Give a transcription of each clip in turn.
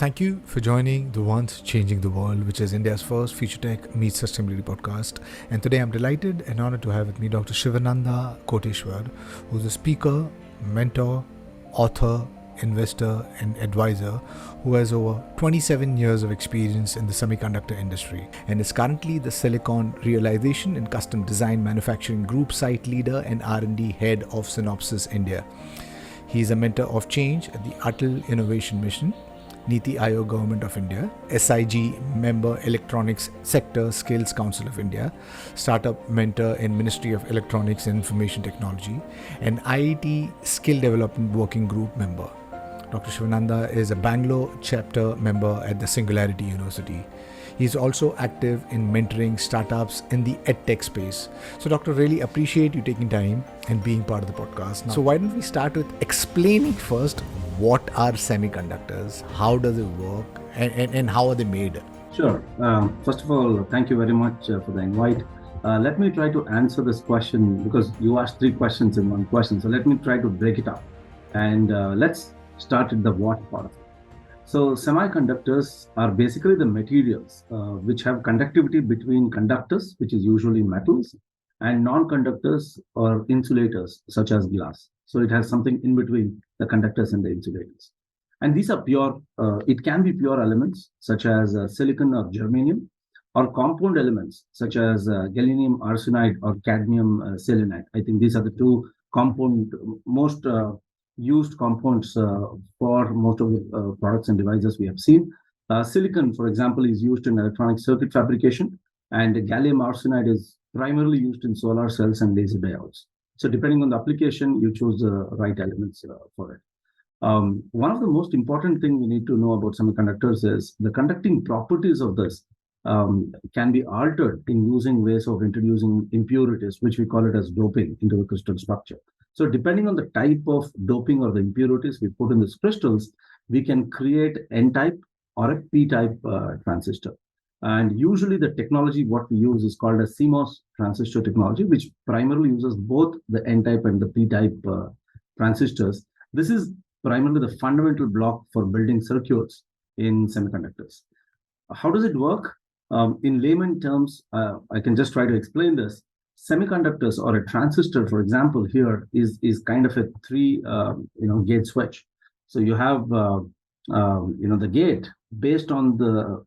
Thank you for joining the Once Changing the World, which is India's first Future Tech Meets Sustainability podcast. And today I'm delighted and honored to have with me Dr. Shivananda Koteshwar, who's a speaker, mentor, author, investor, and advisor who has over 27 years of experience in the semiconductor industry and is currently the Silicon Realization and Custom Design Manufacturing Group Site Leader and R&D Head of Synopsys India. He is a mentor of change at the ATAL Innovation Mission, NITI Aayog Government of India, SIG Member Electronics Sector Skills Council of India, Startup Mentor in Ministry of Electronics and Information Technology, and IIT Skill Development Working Group member. Dr. Shivananda is a Bangalore chapter member at the Singularity University. He is also active in mentoring startups in the EdTech space. So, Doctor, really appreciate you taking time and being part of the podcast. So, why don't we start with explaining first what are semiconductors, how does it work, and how are they made? Sure. First of all, thank you very much for the invite. Let me try to answer this question because you asked three questions in one question. So let me try to break it up. And let's start with the what part of it. So semiconductors are basically the materials which have conductivity between conductors, which is usually metals, and non-conductors or insulators such as glass. So it has something in between the conductors and the insulators. And these are pure, it can be pure elements such as silicon or germanium, or compound elements such as gallium arsenide or cadmium selenide. I think these are the two most used compounds for most of the products and devices we have seen. Silicon, for example, is used in electronic circuit fabrication, and gallium arsenide is primarily used in solar cells and laser diodes. So depending on the application, you choose the right elements for it. One of the most important things we need to know about semiconductors is the conducting properties of this can be altered in using ways of introducing impurities, which we call it as doping into the crystal structure. So depending on the type of doping or the impurities we put in these crystals, we can create N-type or a P-type transistor. And usually the technology what we use is called a CMOS transistor technology, which primarily uses both the N-type and the P-type transistors. This is primarily the fundamental block for building circuits in semiconductors. How does it work? In layman terms, I can just try to explain this. Semiconductors or a transistor, for example, here is kind of a three gate switch. So you have the gate based on the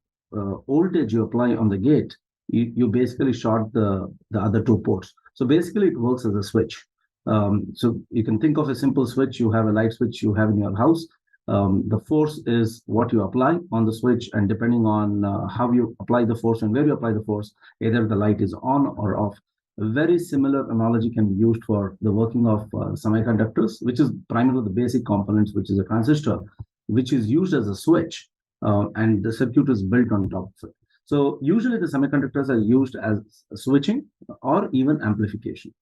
voltage you apply on the gate. You basically short the other two ports. So basically, it works as a switch. So you can think of a simple switch. You have a light switch you have in your house. The force is what you apply on the switch, and depending on how you apply the force and where you apply the force, either the light is on or off. A very similar analogy can be used for the working of semiconductors, which is primarily the basic components, which is a transistor, which is used as a switch, and the circuit is built on top of it. So usually the semiconductors are used as switching or even amplification.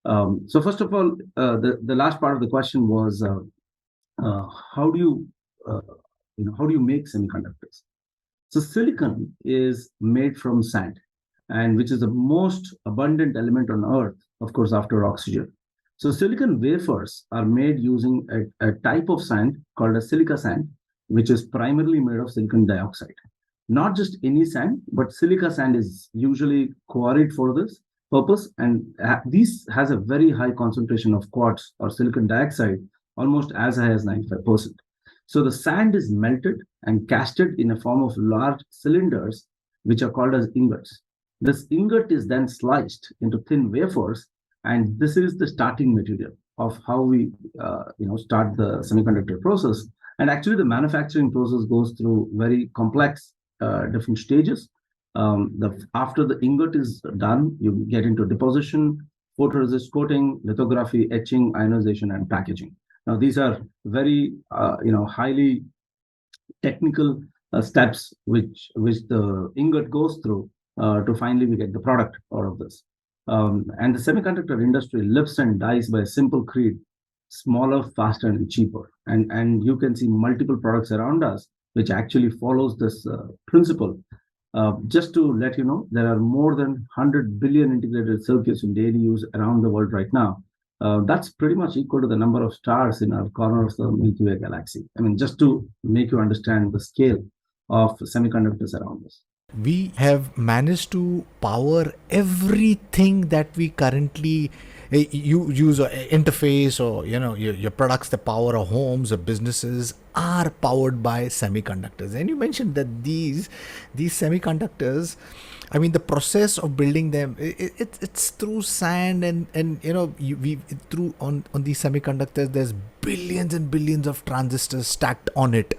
So first of all, the last part of the question was how do you make semiconductors? So silicon is made from sand, and which is the most abundant element on Earth, of course, after oxygen. So silicon wafers are made using a type of sand called a silica sand, which is primarily made of silicon dioxide. Not just any sand, but silica sand is usually quarried for this purpose, and this has a very high concentration of quartz or silicon dioxide, almost as high as 95%. So the sand is melted and casted in a form of large cylinders, which are called as ingots. This ingot is then sliced into thin wafers, and this is the starting material of how we start the semiconductor process. And actually, the manufacturing process goes through very complex different stages. After the ingot is done, you get into deposition, photoresist coating, lithography, etching, ionization, and packaging. Now, these are very highly technical steps which the ingot goes through to finally we get the product out of this. And the semiconductor industry lives and dies by a simple creed: smaller, faster, and cheaper. And you can see multiple products around us which actually follows this principle. Just to let you know, there are more than 100 billion integrated circuits in daily use around the world right now. that's pretty much equal to the number of stars in our corner of the Milky Way galaxy. I mean, just to make you understand the scale of semiconductors around us. We have managed to power everything that we currently you use or interface, or your products that power our homes or businesses are powered by semiconductors. And you mentioned that these semiconductors, I mean, the process of building them, it's through sand, and we through on these semiconductors there's billions and billions of transistors stacked on it.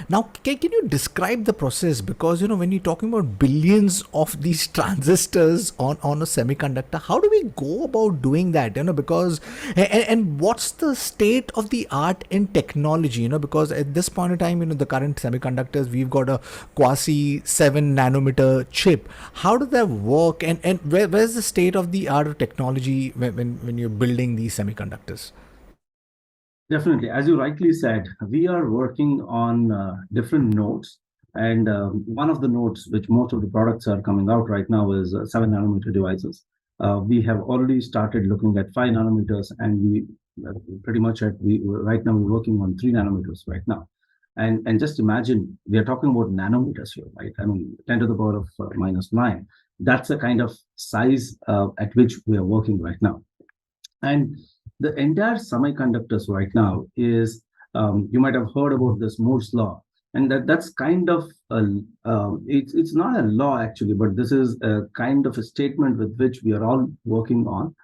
Now, can you describe the process? Because, when you're talking about billions of these transistors on a semiconductor, how do we go about doing that? Because, and what's the state of the art in technology? Because at this point in time, the current semiconductors, we've got a quasi 7 nanometer chip. How does that work? And where's the state of the art of technology when you're building these semiconductors? Definitely. As you rightly said, we are working on different nodes. And one of the nodes, which most of the products are coming out right now, is 7 nanometer devices. We have already started looking at 5 nanometers, and we pretty much right now we're working on 3 nanometers right now. And just imagine, we are talking about nanometers here, right? I mean, 10 to the power of minus 9. That's the kind of size at which we are working right now. And the entire semiconductors right now is, you might have heard about this Moore's law, and that's kind of it's not a law actually, but this is a kind of a statement with which we are all working on.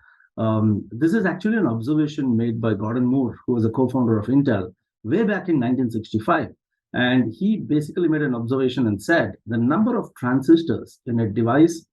This is actually an observation made by Gordon Moore, who was a co-founder of Intel way back in 1965. And he basically made an observation and said the number of transistors in a device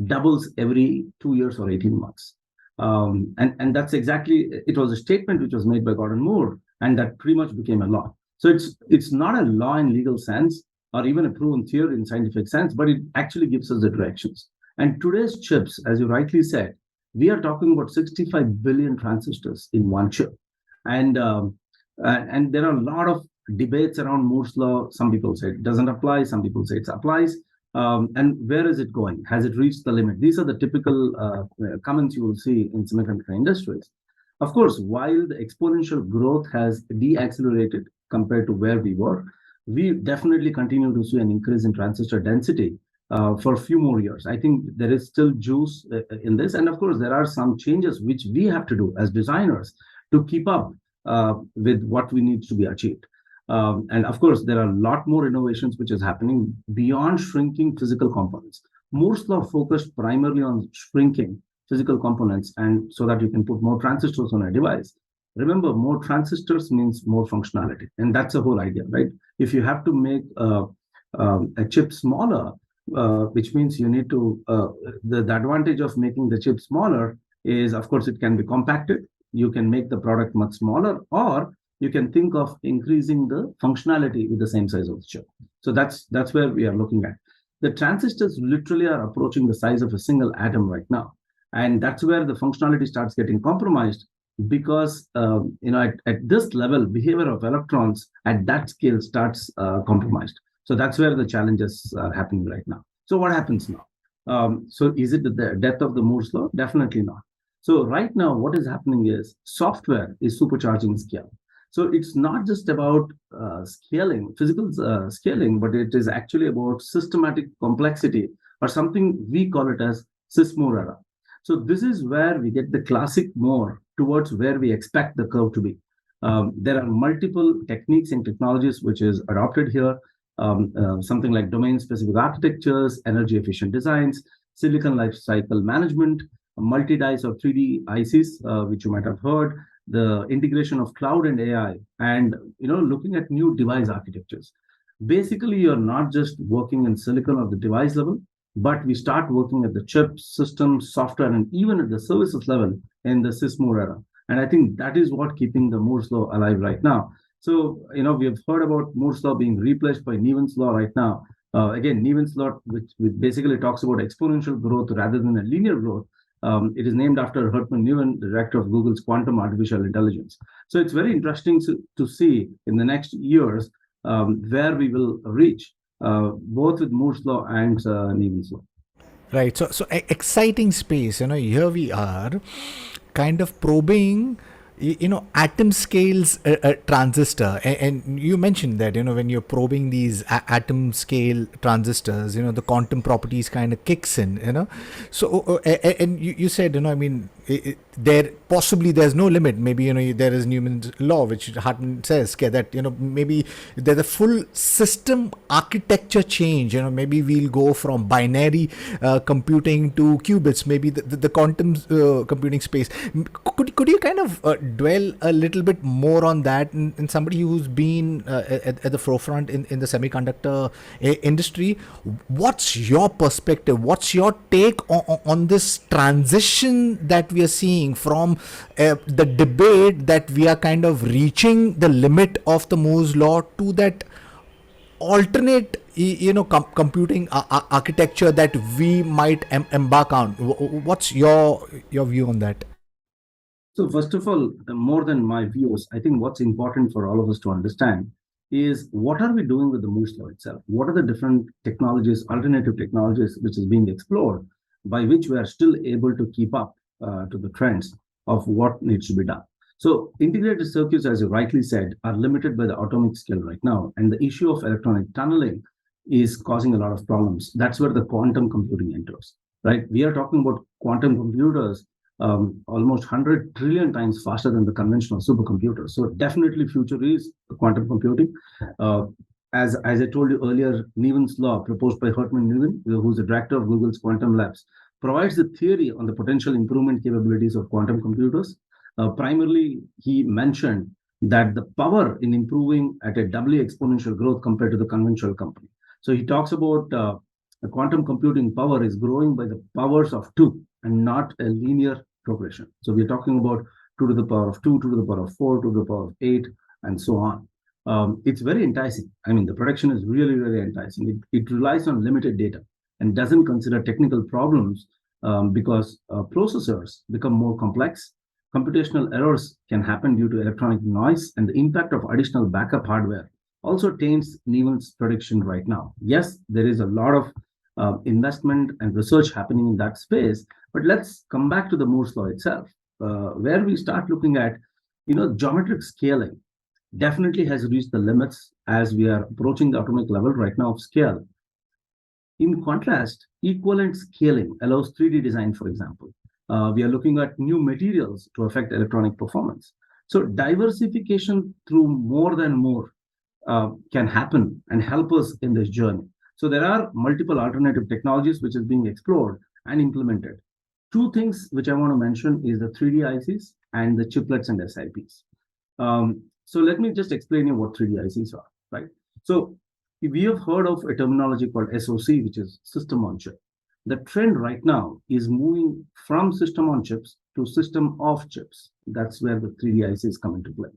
doubles every 2 years or 18 months. And that's exactly, it was a statement which was made by Gordon Moore, and that pretty much became a law. So it's not a law in legal sense or even a proven theory in scientific sense, but it actually gives us the directions. And today's chips, as you rightly said, we are talking about 65 billion transistors in one chip. And there are a lot of debates around Moore's law. Some people say it doesn't apply, some people say it applies. And where is it going? Has it reached the limit? These are the typical comments you will see in semiconductor industries. Of course, while the exponential growth has deaccelerated compared to where we were, we definitely continue to see an increase in transistor density for a few more years. I think there is still juice in this. And of course, there are some changes which we have to do as designers to keep up with what we need to be achieved. And of course, there are a lot more innovations which is happening beyond shrinking physical components. Moore's law focused primarily on shrinking physical components, and so that you can put more transistors on a device. Remember, more transistors means more functionality, and that's the whole idea, right? If you have to make a chip smaller, which means you need to, the advantage of making the chip smaller is, of course, it can be compacted. You can make the product much smaller, or you can think of increasing the functionality with the same size of the chip. So that's where we are looking at. The transistors literally are approaching the size of a single atom right now. And that's where the functionality starts getting compromised, because at this level, behavior of electrons at that scale starts compromised. So that's where the challenges are happening right now. So what happens now? So is it the death of the Moore's law? Definitely not. So right now, what is happening is software is supercharging scale. So it's not just about scaling, physical scaling, but it is actually about systematic complexity, or something we call it as SysMoore era. So this is where we get the classic Moore towards where we expect the curve to be. There are multiple techniques and technologies which is adopted here, something like domain-specific architectures, energy-efficient designs, silicon life cycle management, multi-dies or 3D ICs, which you might have heard, the integration of cloud and AI, and looking at new device architectures. Basically, you're not just working in silicon or the device level, but we start working at the chip, system, software, and even at the services level in the SysMoore era. And I think that is what keeping the Moore's law alive right now. So, we have heard about Moore's law being replaced by Nevin's law right now. Again, Nevin's law, which basically talks about exponential growth rather than a linear growth. It is named after Herman Neuvin, the director of Google's quantum artificial intelligence. So it's very interesting to see in the next years where we will reach, both with Moore's law and Nevin's law. Right. So exciting space. Here we are. kind of probing atom scales transistor, and you mentioned that when you're probing these atom scale transistors, the quantum properties kind of kicks in, so and you said, I mean, there possibly there's no limit. Maybe there is Newton's law, which Hartman says that maybe there's a full system architecture change. Maybe we'll go from binary computing to qubits. Maybe the quantum computing space. Could you kind of dwell a little bit more on that? And somebody who's been at the forefront in the semiconductor industry, what's your perspective? What's your take on this transition that we are seeing from the debate that we are kind of reaching the limit of the Moore's law to that alternate computing architecture that we might embark on? What's your view on that? So first of all, more than my views, I think what's important for all of us to understand is what are we doing with the Moore's law itself? What are the different technologies, alternative technologies, which is being explored, by which we are still able to keep up to the trends of what needs to be done? So integrated circuits, as you rightly said, are limited by the atomic scale right now. And the issue of electronic tunneling is causing a lot of problems. That's where the quantum computing enters, right? We are talking about quantum computers almost 100 trillion times faster than the conventional supercomputers. So definitely future is quantum computing. As I told you earlier, Newton's law, proposed by Hartman Newton, who's the director of Google's Quantum Labs, provides the theory on the potential improvement capabilities of quantum computers. Primarily, he mentioned that the power in improving at a doubly exponential growth compared to the conventional company. So he talks about the quantum computing power is growing by the powers of 2 and not a linear progression. So we're talking about 2 to the power of 2, 2 to the power of 4, 2 to the power of 8, and so on. It's very enticing. I mean, the prediction is really, really enticing. It relies on limited data and doesn't consider technical problems because processors become more complex. Computational errors can happen due to electronic noise, and the impact of additional backup hardware also taints Newton's prediction right now. Yes, there is a lot of investment and research happening in that space, but let's come back to the Moore's law itself, where we start looking at, geometric scaling definitely has reached the limits as we are approaching the atomic level right now of scale. In contrast, equivalent scaling allows 3D design, for example. We are looking at new materials to affect electronic performance. So diversification through more than more can happen and help us in this journey. So there are multiple alternative technologies which is being explored and implemented. Two things which I want to mention is the 3D ICs and the chiplets and SIPs. So let me just explain you what 3D ICs are, right? So we have heard of a terminology called SoC, which is system on chip. The trend right now is moving from system on chips to system of chips. That's where the 3D ICs come into play.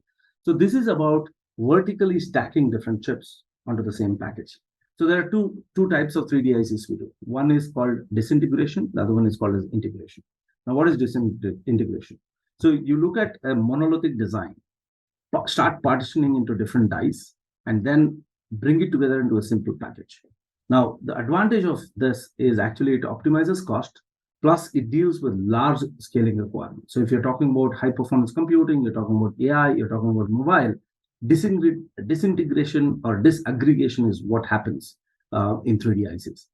So this is about vertically stacking different chips onto the same package. So there are two types of 3D ICs we do. One is called disintegration. The other one is called as integration. Now, what is disintegration? So you look at a monolithic design, start partitioning into different dies, and then bring it together into a simple package. Now, the advantage of this is actually it optimizes cost, plus it deals with large scaling requirements. So if you're talking about high performance computing, you're talking about AI, you're talking about mobile, disintegration or disaggregation is what happens in 3D ICs.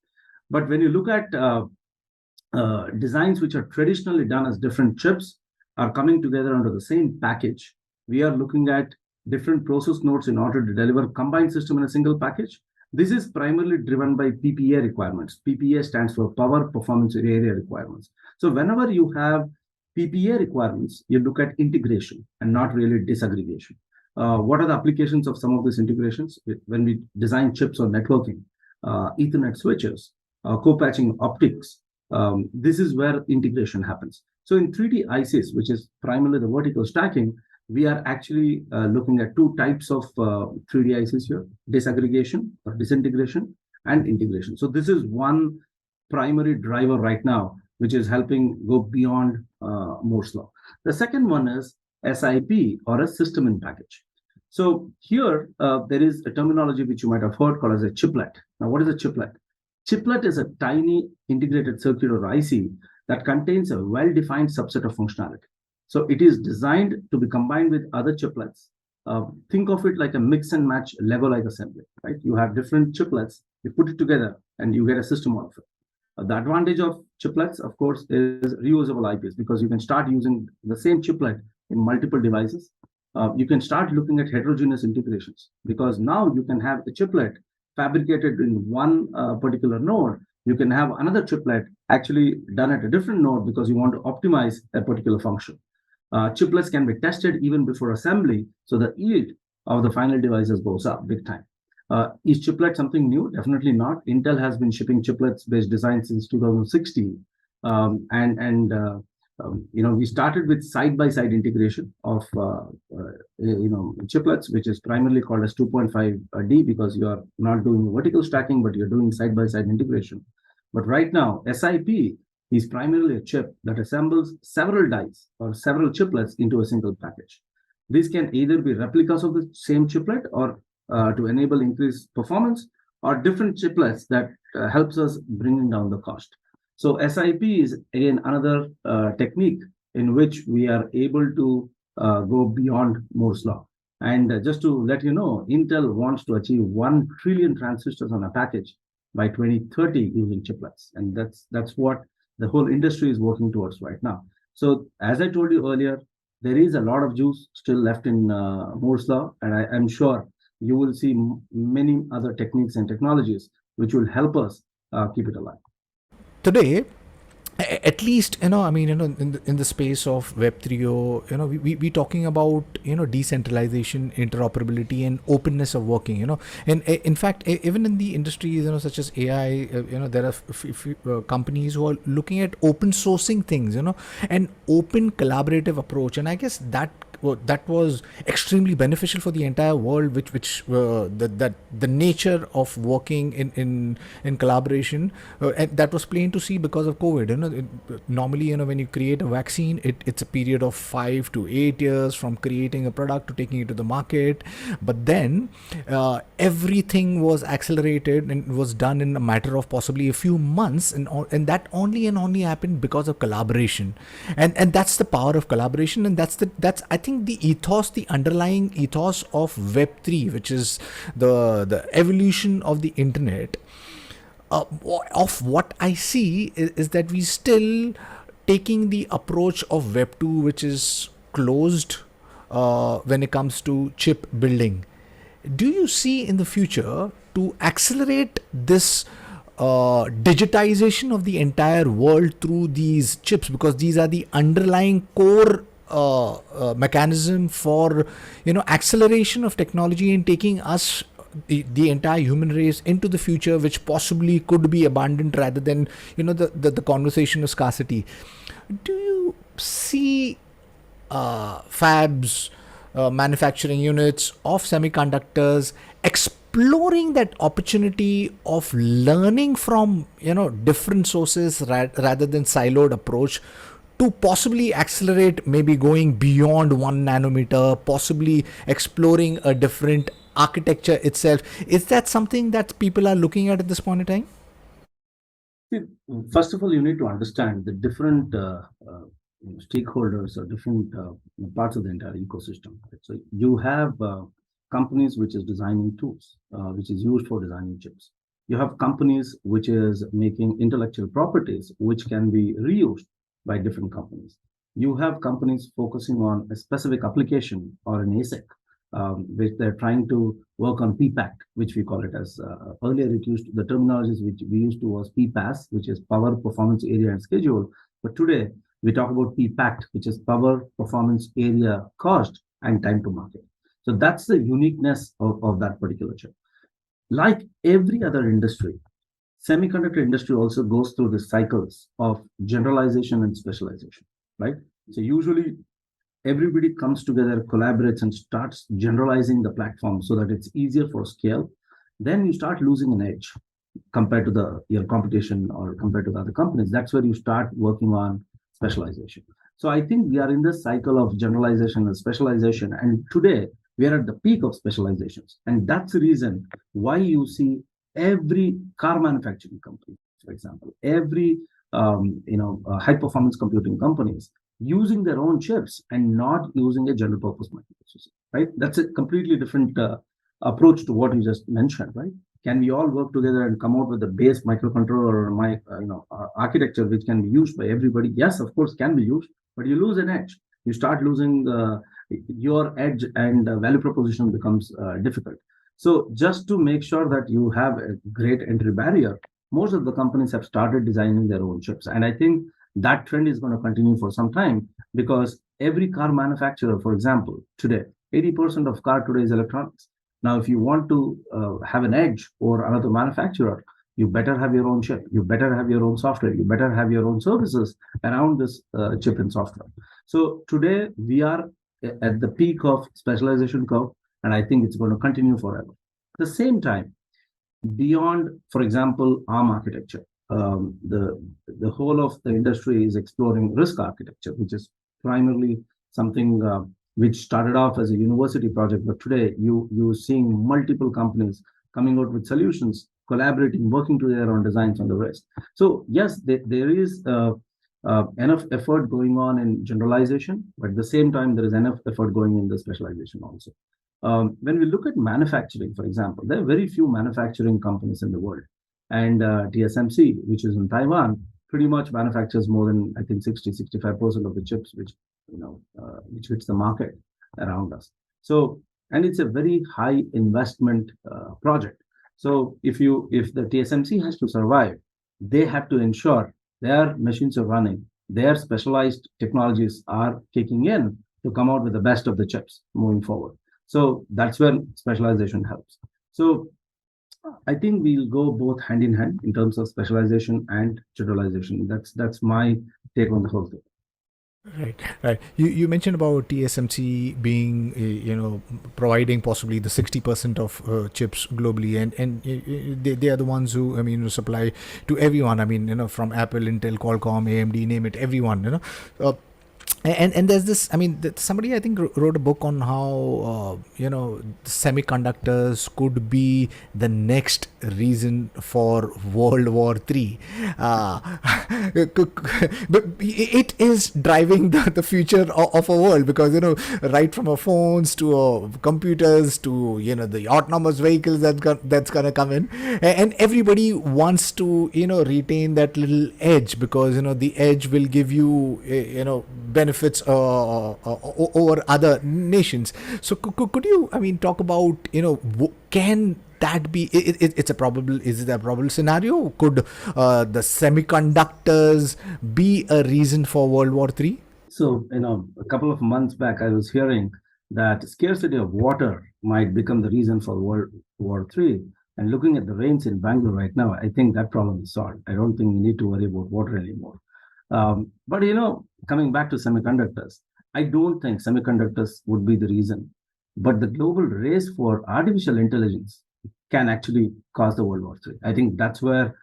But when you look at designs which are traditionally done as different chips are coming together under the same package, we are looking at different process nodes in order to deliver combined system in a single package. This is primarily driven by PPA requirements. PPA stands for power, performance, area requirements. So whenever you have PPA requirements, you look at integration and not really disaggregation. What are the applications of some of these integrations? When we design chips or networking, Ethernet switches, co-patching optics, this is where integration happens. So in 3D ICs, which is primarily the vertical stacking, we are actually looking at two types of 3D ICs here: disaggregation or disintegration and integration. So this is one primary driver right now, which is helping go beyond Moore's law. The second one is SIP, or a system in package. So here there is a terminology which you might have heard called as a chiplet. Now, what is a chiplet? Chiplet is a tiny integrated circuit or IC that contains a well-defined subset of functionality. So it is designed to be combined with other chiplets. Think of it like a mix and match Lego-like assembly, right? You have different chiplets, you put it together, and you get a system out of it. The advantage of chiplets, of course, is reusable IPs, because you can start using the same chiplet in multiple devices. You can start looking at heterogeneous integrations, because now you can have a chiplet fabricated in one particular node. You can have another chiplet actually done at a different node because you want to optimize a particular function. Chiplets can be tested even before assembly, so the yield of the final devices goes up big time. Is chiplet something new? Definitely not. Intel has been shipping chiplets-based design since 2016, we started with side-by-side integration of chiplets, which is primarily called as 2.5D, because you are not doing vertical stacking, but you're doing side-by-side integration. But right now, SIP is primarily a chip that assembles several dies or several chiplets into a single package. These can either be replicas of the same chiplet, or to enable increased performance, or different chiplets that helps us bringing down the cost. So SIP is again another technique in which we are able to go beyond Moore's law. And just to let you know, Intel wants to achieve 1 trillion transistors on a package by 2030 using chiplets, and that's what the whole industry is working towards right now. So as I told you earlier, there is a lot of juice still left in Moore's law, and I'm sure you will see many other techniques and technologies which will help us keep it alive. Today, at least, in the space of Web3, or we talking about decentralization, interoperability, and openness of working. And in fact, even in the industries such as AI, there are companies who are looking at open sourcing things, and open collaborative approach. And I guess that was extremely beneficial for the entire world, which the nature of working in collaboration, and that was plain to see because of COVID. Normally, when you create a vaccine, it's a period of 5 to 8 years from creating a product to taking it to the market. But then everything was accelerated and was done in a matter of possibly a few months, and that only happened because of collaboration. And that's the power of collaboration, and that's I think the underlying ethos of Web3, which is the evolution of the internet. Of what I see is that we still taking the approach of Web 2, which is closed when it comes to chip building. Do you see in the future to accelerate this digitization of the entire world through these chips, because these are the underlying core mechanism for acceleration of technology and taking us, the entire human race, into the future, which possibly could be abundant rather than the conversation of scarcity. Do you see fabs, manufacturing units of semiconductors exploring that opportunity of learning from different sources rather than siloed approach, to possibly accelerate, maybe going beyond 1 nanometer, possibly exploring a different architecture itself? Is that something that people are looking at this point in time? First of all, you need to understand the different stakeholders or different parts of the entire ecosystem. So you have companies which is designing tools, which is used for designing chips. You have companies which is making intellectual properties which can be reused by different companies. You have companies focusing on a specific application or an ASIC, which they're trying to work on PPAC, which we call it as earlier the terminologies which we used to was PPAS, which is power, performance, area, and schedule. But today we talk about PPAC, which is power, performance, area, cost, and time to market. So that's the uniqueness of that particular chip. Like every other industry, semiconductor industry also goes through the cycles of generalization and specialization, right? So usually everybody comes together, collaborates, and starts generalizing the platform so that it's easier for scale. Then you start losing an edge compared to your competition or compared to the other companies. That's where you start working on specialization. So I think we are in this cycle of generalization and specialization, and today we are at the peak of specializations. And that's the reason why you see every car manufacturing company, for example, every high performance computing companies, using their own chips and not using a general purpose microprocessor, right? That's a completely different approach to what you just mentioned, right? Can we all work together and come out with a base microcontroller or architecture which can be used by everybody? Yes, of course, can be used, but you lose an edge. You start losing your edge, and value proposition becomes difficult. So just to make sure that you have a great entry barrier, most of the companies have started designing their own chips. And I think that trend is going to continue for some time, because every car manufacturer, for example, today, 80% of car today is electronics. Now, if you want to have an edge over another manufacturer, you better have your own chip, you better have your own software, you better have your own services around this chip and software. So today we are at the peak of specialization curve, and I think it's going to continue forever. At the same time, beyond, for example, ARM architecture, the whole of the industry is exploring RISC architecture, which is primarily something which started off as a university project, but today you're seeing multiple companies coming out with solutions, collaborating, working together on designs on the RISC. So yes, there is enough effort going on in generalization, but at the same time, there is enough effort going in the specialization also. When we look at manufacturing, for example, there are very few manufacturing companies in the world. And TSMC, which is in Taiwan, pretty much manufactures more than, I think, 60-65% of the chips which hits the market around us. So, and it's a very high investment project. So if the TSMC has to survive, they have to ensure their machines are running, their specialized technologies are kicking in to come out with the best of the chips moving forward. So that's where specialization helps. So I think we'll go both hand in hand in terms of specialization and generalization. That's my take on the whole thing. Right. You mentioned about TSMC being, providing possibly the 60% of chips globally, and they are the ones who, supply to everyone. From Apple, Intel, Qualcomm, AMD, name it, everyone. And there's this, somebody I think wrote a book on how semiconductors could be the next reason for World War III. But it is driving the future of a world, because right from our phones to our computers to the autonomous vehicles that's gonna come in, and everybody wants to retain that little edge, because the edge will give you benefits over other nations. So could you talk about can that be is it a probable scenario? Could the semiconductors be a reason for World War III? So a couple of months back I was hearing that scarcity of water might become the reason for World War III. And looking at the rains in Bangalore right now, I think that problem is solved. I don't think we need to worry about water anymore. But coming back to semiconductors, I don't think semiconductors would be the reason. But the global race for artificial intelligence can actually cause the World War III. I think that's where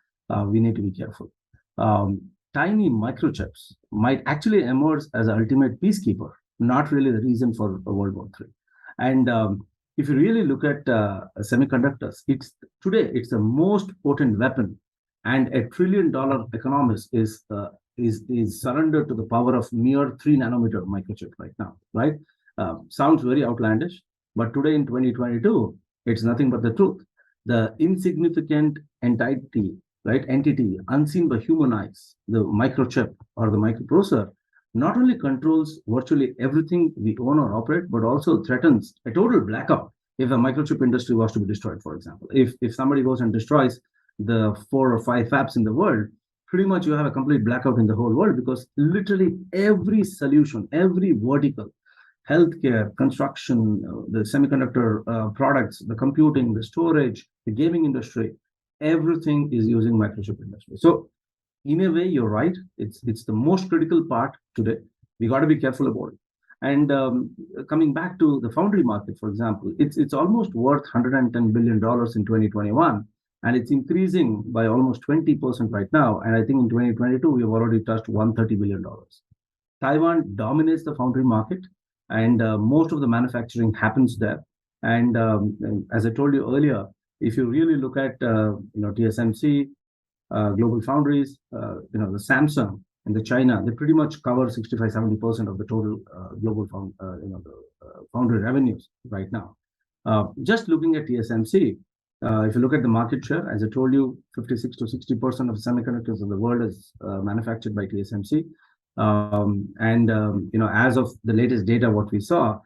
we need to be careful. Tiny microchips might actually emerge as an ultimate peacekeeper, not really the reason for World War III. And if you really look at semiconductors, today it's the most potent weapon, and $1 trillion economies is surrendered to the power of mere 3-nanometer microchip right now, right? Sounds very outlandish, but today in 2022, it's nothing but the truth. The insignificant entity, unseen by human eyes, the microchip or the microprocessor, not only controls virtually everything we own or operate, but also threatens a total blackout if the microchip industry was to be destroyed, for example. If somebody goes and destroys the 4 or 5 fabs in the world, pretty much you have a complete blackout in the whole world, because literally every solution, every vertical, healthcare, construction, the semiconductor products, the computing, the storage, the gaming industry, everything is using microchip industry. So in a way, you're right. It's the most critical part today. We got to be careful about it. And coming back to the foundry market, for example, it's almost worth $110 billion in 2021. And it's increasing by almost 20% right now. And I think in 2022, we've already touched $130 billion. Taiwan dominates the foundry market, and most of the manufacturing happens there. And as I told you earlier, if you really look at TSMC, Global Foundries, the Samsung, and the China, they pretty much cover 65-70% of the total global foundry revenues right now. Just looking at TSMC, if you look at the market share, as I told you, 56 to 60% of semiconductors in the world is manufactured by TSMC. As of the latest data, what we saw,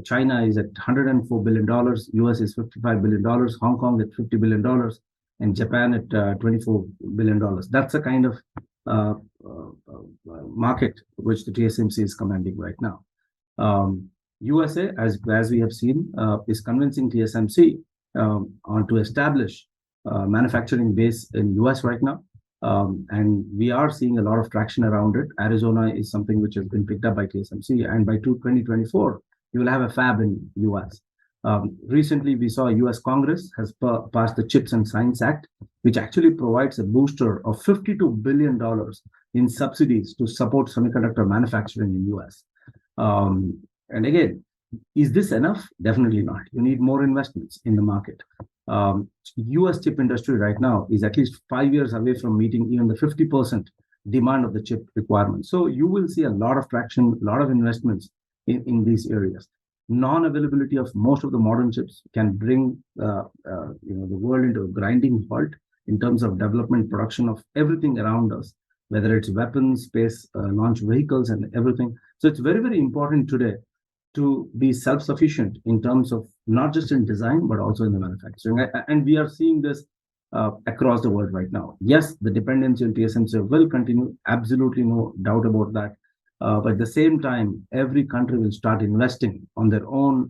China is at $104 billion, US is $55 billion, Hong Kong at $50 billion, and Japan at $24 billion. That's the kind of market which the TSMC is commanding right now. USA, as we have seen, is convincing TSMC on to establish manufacturing base in US right now. And we are seeing a lot of traction around it. Arizona is something which has been picked up by TSMC, and by 2024, you will have a fab in US. Recently, we saw US Congress has passed the CHIPS and Science Act, which actually provides a booster of $52 billion in subsidies to support semiconductor manufacturing in US. And again, is this enough? Definitely not. You need more investments in the market. US chip industry right now is at least 5 years away from meeting even the 50% demand of the chip requirement. So you will see a lot of traction, a lot of investments in these areas. Non-availability of most of the modern chips can bring the world into a grinding halt in terms of development, production of everything around us, whether it's weapons, space, launch vehicles, and everything. So it's very, very important today to be self-sufficient in terms of not just in design, but also in the manufacturing. And we are seeing this across the world right now. Yes, the dependency on TSMC will continue, absolutely no doubt about that. But at the same time, every country will start investing on their own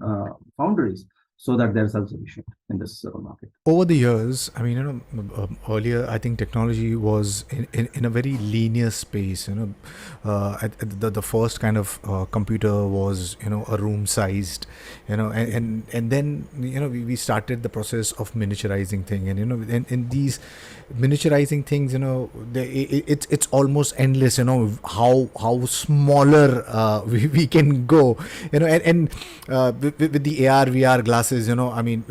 foundries so that they're self-sufficient in this market. Over the years, I mean, earlier I think technology was in a very linear space. The first kind of computer was a room sized, and then we started the process of miniaturizing thing, and in these miniaturizing things, it's almost endless. How smaller we can go, and with the AR VR glasses. I mean,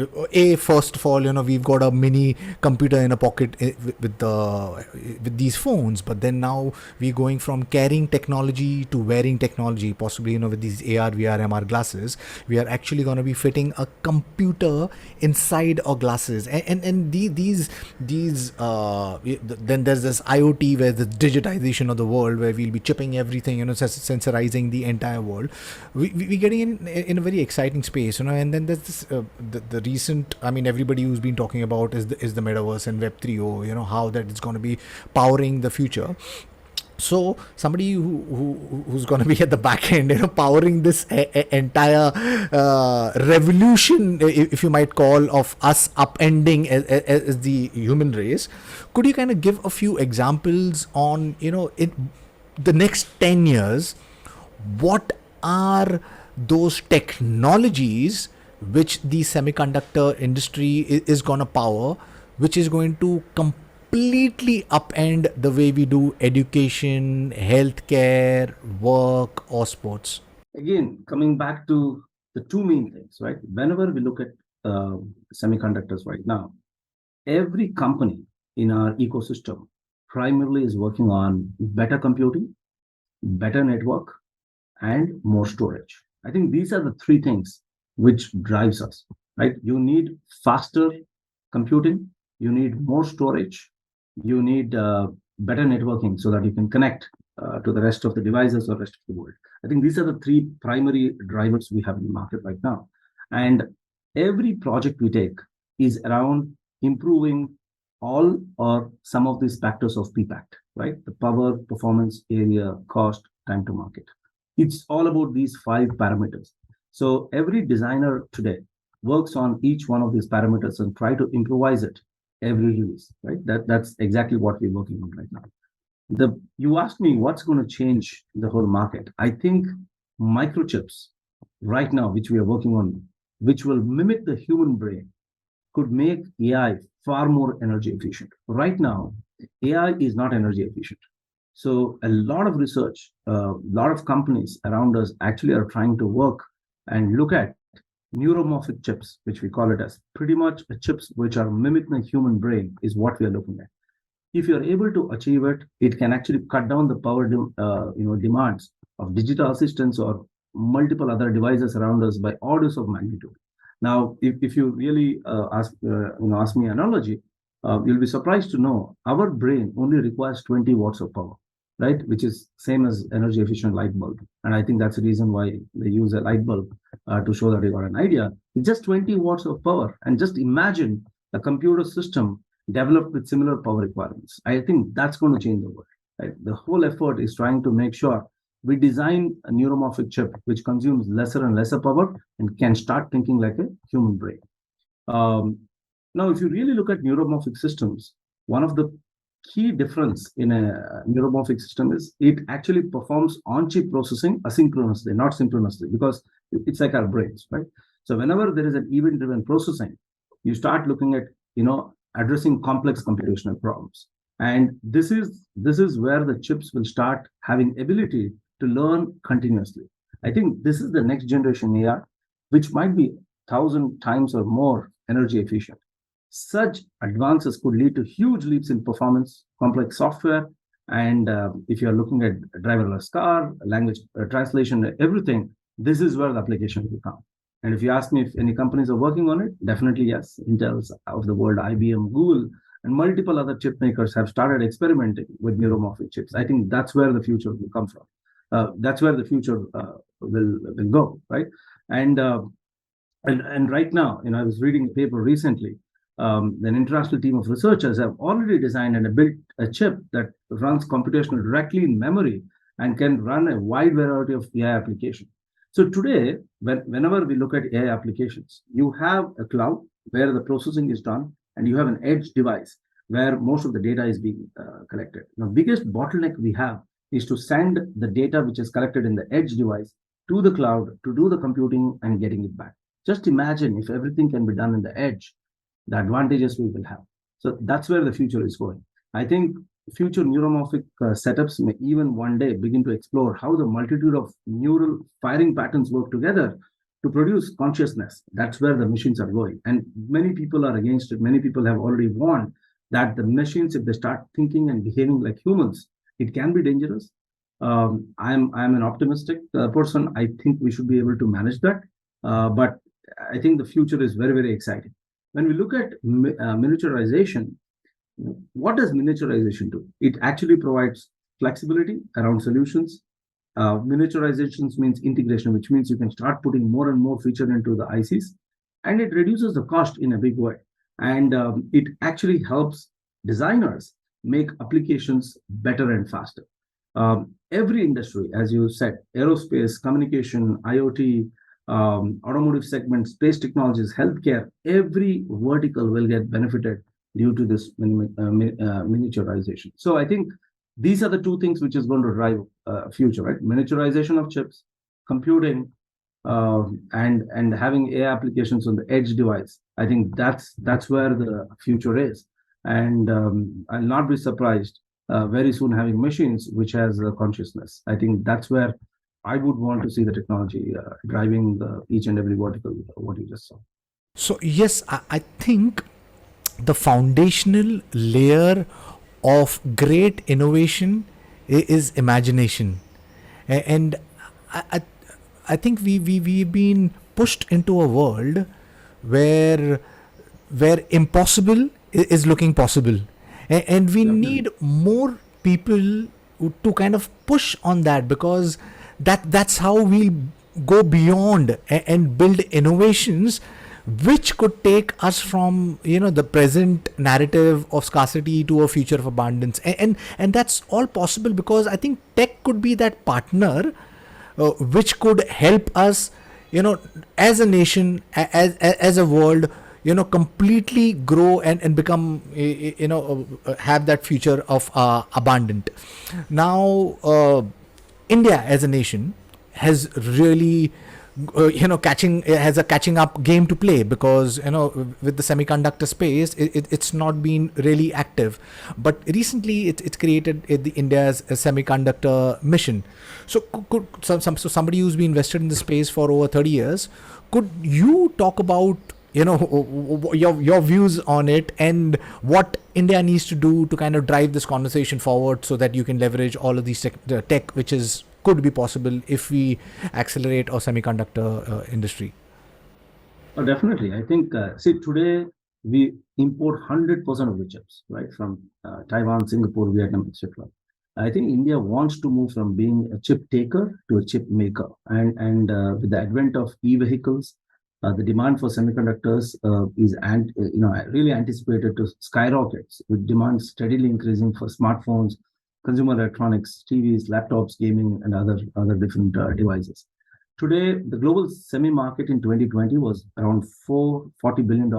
first of all, we've got a mini computer in a pocket with these phones, but then now we're going from carrying technology to wearing technology. Possibly, with these AR, VR, MR glasses, we are actually going to be fitting a computer inside our glasses, and these then there's this IoT, where the digitization of the world, where we'll be chipping everything, sensorizing the entire world. We're getting in a very exciting space, and then there's this the recent, I mean, everybody who's been talking about is the metaverse and Web 3.0, how that is going to be powering the future. So somebody who's going to be at the back end, powering this entire revolution, if you might call, of us upending as the human race, could you kind of give a few examples on, in the next 10 years, what are those technologies which the semiconductor industry is going to power, which is going to completely upend the way we do education, healthcare, work, or sports? Again, coming back to the two main things, right? Whenever we look at semiconductors right now, every company in our ecosystem primarily is working on better computing, better network, and more storage. I think these are the three things which drives us, right? You need faster computing, you need more storage, you need better networking so that you can connect to the rest of the devices or rest of the world. I think these are the three primary drivers we have in the market right now. And every project we take is around improving all or some of these factors of PPACT, right? The power, performance, area, cost, time to market. It's all about these 5 parameters. So every designer today works on each one of these parameters and try to improvise it every release, right? That's exactly what we're working on right now. You asked me what's going to change the whole market. I think microchips right now, which we are working on, which will mimic the human brain, could make AI far more energy efficient. Right now, AI is not energy efficient. So a lot of research, a lot of companies around us actually are trying to work and look at neuromorphic chips, which we call it as pretty much chips which are mimicking the human brain, is what we are looking at. If you're able to achieve it, it can actually cut down the power demands of digital assistants or multiple other devices around us by orders of magnitude. Now, if you really ask me analogy, you'll be surprised to know our brain only requires 20 watts of power, right? Which is same as energy efficient light bulb. And I think that's the reason why they use a light bulb to show that you got an idea. It's just 20 watts of power. And just imagine a computer system developed with similar power requirements. I think that's going to change the world. Right? The whole effort is trying to make sure we design a neuromorphic chip which consumes lesser and lesser power and can start thinking like a human brain. Now, if you really look at neuromorphic systems, one of the key difference in a neuromorphic system is it actually performs on-chip processing asynchronously, not synchronously, because it's like our brains, right? So whenever there is an event-driven processing, you start looking at, addressing complex computational problems. And this is where the chips will start having ability to learn continuously. I think this is the next generation AI, which might be 1,000 times or more energy efficient. Such advances could lead to huge leaps in performance, complex software, and if you're looking at a driverless car, language translation, everything, this is where the application will come. And if you ask me if any companies are working on it, definitely yes. Intel's of the world, IBM, Google, and multiple other chip makers have started experimenting with neuromorphic chips. I think that's where the future will come from. That's where the future will go, right? And right now, I was reading a paper recently. An international team of researchers have already designed and built a chip that runs computational directly in memory and can run a wide variety of AI applications. So today, whenever we look at AI applications, you have a cloud where the processing is done, and you have an edge device where most of the data is being collected. The biggest bottleneck we have is to send the data which is collected in the edge device to the cloud to do the computing and getting it back. Just imagine if everything can be done in the edge, the advantages we will have. So that's where the future is going. I think future neuromorphic setups may even one day begin to explore how the multitude of neural firing patterns work together to produce consciousness. That's where the machines are going. And many people are against it. Many people have already warned that the machines, if they start thinking and behaving like humans, it can be dangerous. I'm an optimistic person. I think we should be able to manage that. But I think the future is very, very exciting. When we look at miniaturization, what does miniaturization do? It actually provides flexibility around solutions. Miniaturizations means integration, which means you can start putting more and more feature into the ICs, and it reduces the cost in a big way. And it actually helps designers make applications better and faster. Every industry, as you said, aerospace, communication, IoT, automotive segment, space technologies, healthcare, every vertical will get benefited due to this miniaturization. So I think these are the two things which is going to drive future, right? Miniaturization of chips, computing, and having AI applications on the edge device. I think that's where the future is. And I'll not be surprised very soon having machines which has consciousness. I think that's where I would want to see the technology driving each and every vertical, what you just saw. So yes, I think the foundational layer of great innovation is imagination, and I think we've been pushed into a world where impossible is looking possible, and we need more people to kind of push on that, because that's how we'll go beyond and build innovations which could take us from the present narrative of scarcity to a future of abundance, and that's all possible because I think tech could be that partner which could help us as a nation, as a world, completely grow and become have that future of abundant. Now India as a nation has really has a catching up game to play, because with the semiconductor space it's not been really active, but recently it's created the India's Semiconductor mission. So could somebody who's been invested in the space for over 30 years, could you talk about your views on it, and what India needs to do to kind of drive this conversation forward so that you can leverage all of these tech which is could be possible if we accelerate our semiconductor industry. Oh, definitely. I think, see, today we import 100% of the chips, right, from Taiwan, Singapore, Vietnam, etc. I think India wants to move from being a chip taker to a chip maker. And with the advent of e-vehicles, the demand for semiconductors is really anticipated to skyrocket, with demand steadily increasing for smartphones, consumer electronics, TVs, laptops, gaming, and other different devices. Today, the global semi market in 2020 was around $440 billion.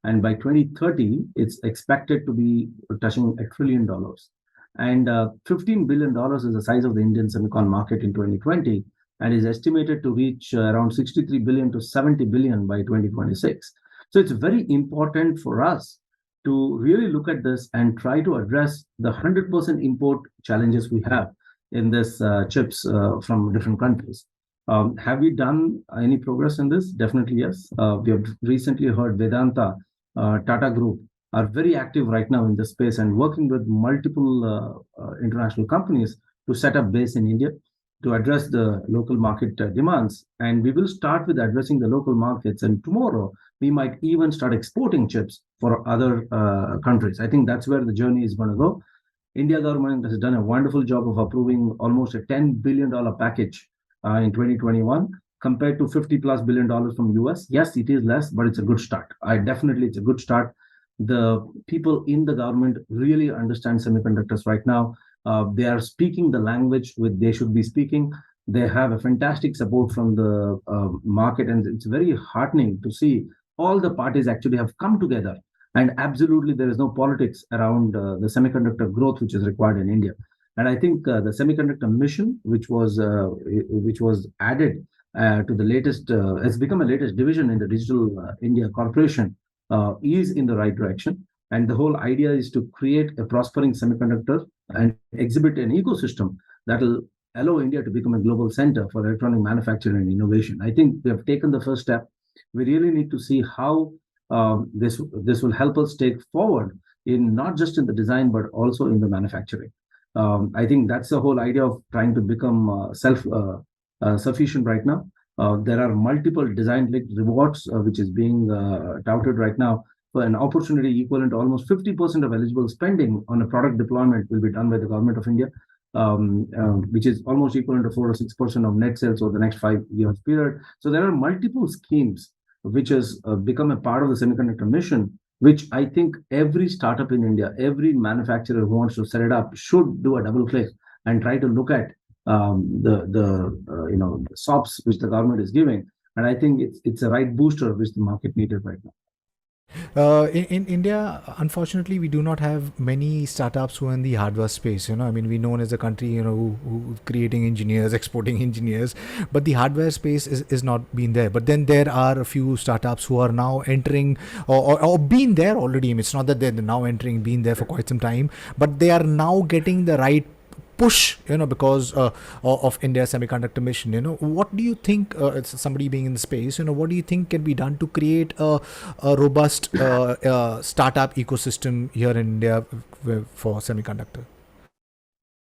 And by 2030, it's expected to be touching $1 trillion. And $15 billion is the size of the Indian semicon market in 2020, and is estimated to reach around 63 billion to 70 billion by 2026. So it's very important for us to really look at this and try to address the 100% import challenges we have in this chips from different countries. Have we done any progress in this? Definitely, yes. We have recently heard Vedanta, Tata Group, are very active right now in this space and working with multiple international companies to set up base in India to address the local market demands. And we will start with addressing the local markets. And tomorrow, we might even start exporting chips for other countries. I think that's where the journey is going to go. India government has done a wonderful job of approving almost a $10 billion package in 2021 compared to $50+ billion from US. Yes, it is less, but it's a good start. It's a good start. The people in the government really understand semiconductors right now. They are speaking the language which they should be speaking. They have a fantastic support from the market, and it's very heartening to see all the parties actually have come together. And absolutely, there is no politics around the semiconductor growth which is required in India. And I think the Semiconductor Mission, which was added to the latest, has become a latest division in the Digital India Corporation, is in the right direction. And the whole idea is to create a prospering semiconductor and exhibit an ecosystem that will allow India to become a global center for electronic manufacturing and innovation. I think we have taken the first step. We really need to see how this will help us take forward in not just in the design, but also in the manufacturing. I think that's the whole idea of trying to become self-sufficient right now. There are multiple design-linked rewards, which is being touted right now, for an opportunity equivalent to almost 50% of eligible spending on a product deployment will be done by the government of India, which is almost equivalent to 4 to 6% of net sales over the next 5 years period. So there are multiple schemes which has become a part of the semiconductor mission, which I think every startup in India, every manufacturer who wants to set it up should do a double click and try to look at the SOPs which the government is giving. And I think it's a right booster which the market needed right now. In India, unfortunately, we do not have many startups who are in the hardware space. I mean, we're known as a country, who creating engineers, exporting engineers, but the hardware space is not been there. But then there are a few startups who are now entering or been there already. I mean, it's not that they're now entering, been there for quite some time, but they are now getting the right push, because of India's semiconductor mission. What do you think, somebody being in the space, what do you think can be done to create a robust startup ecosystem here in India for semiconductor?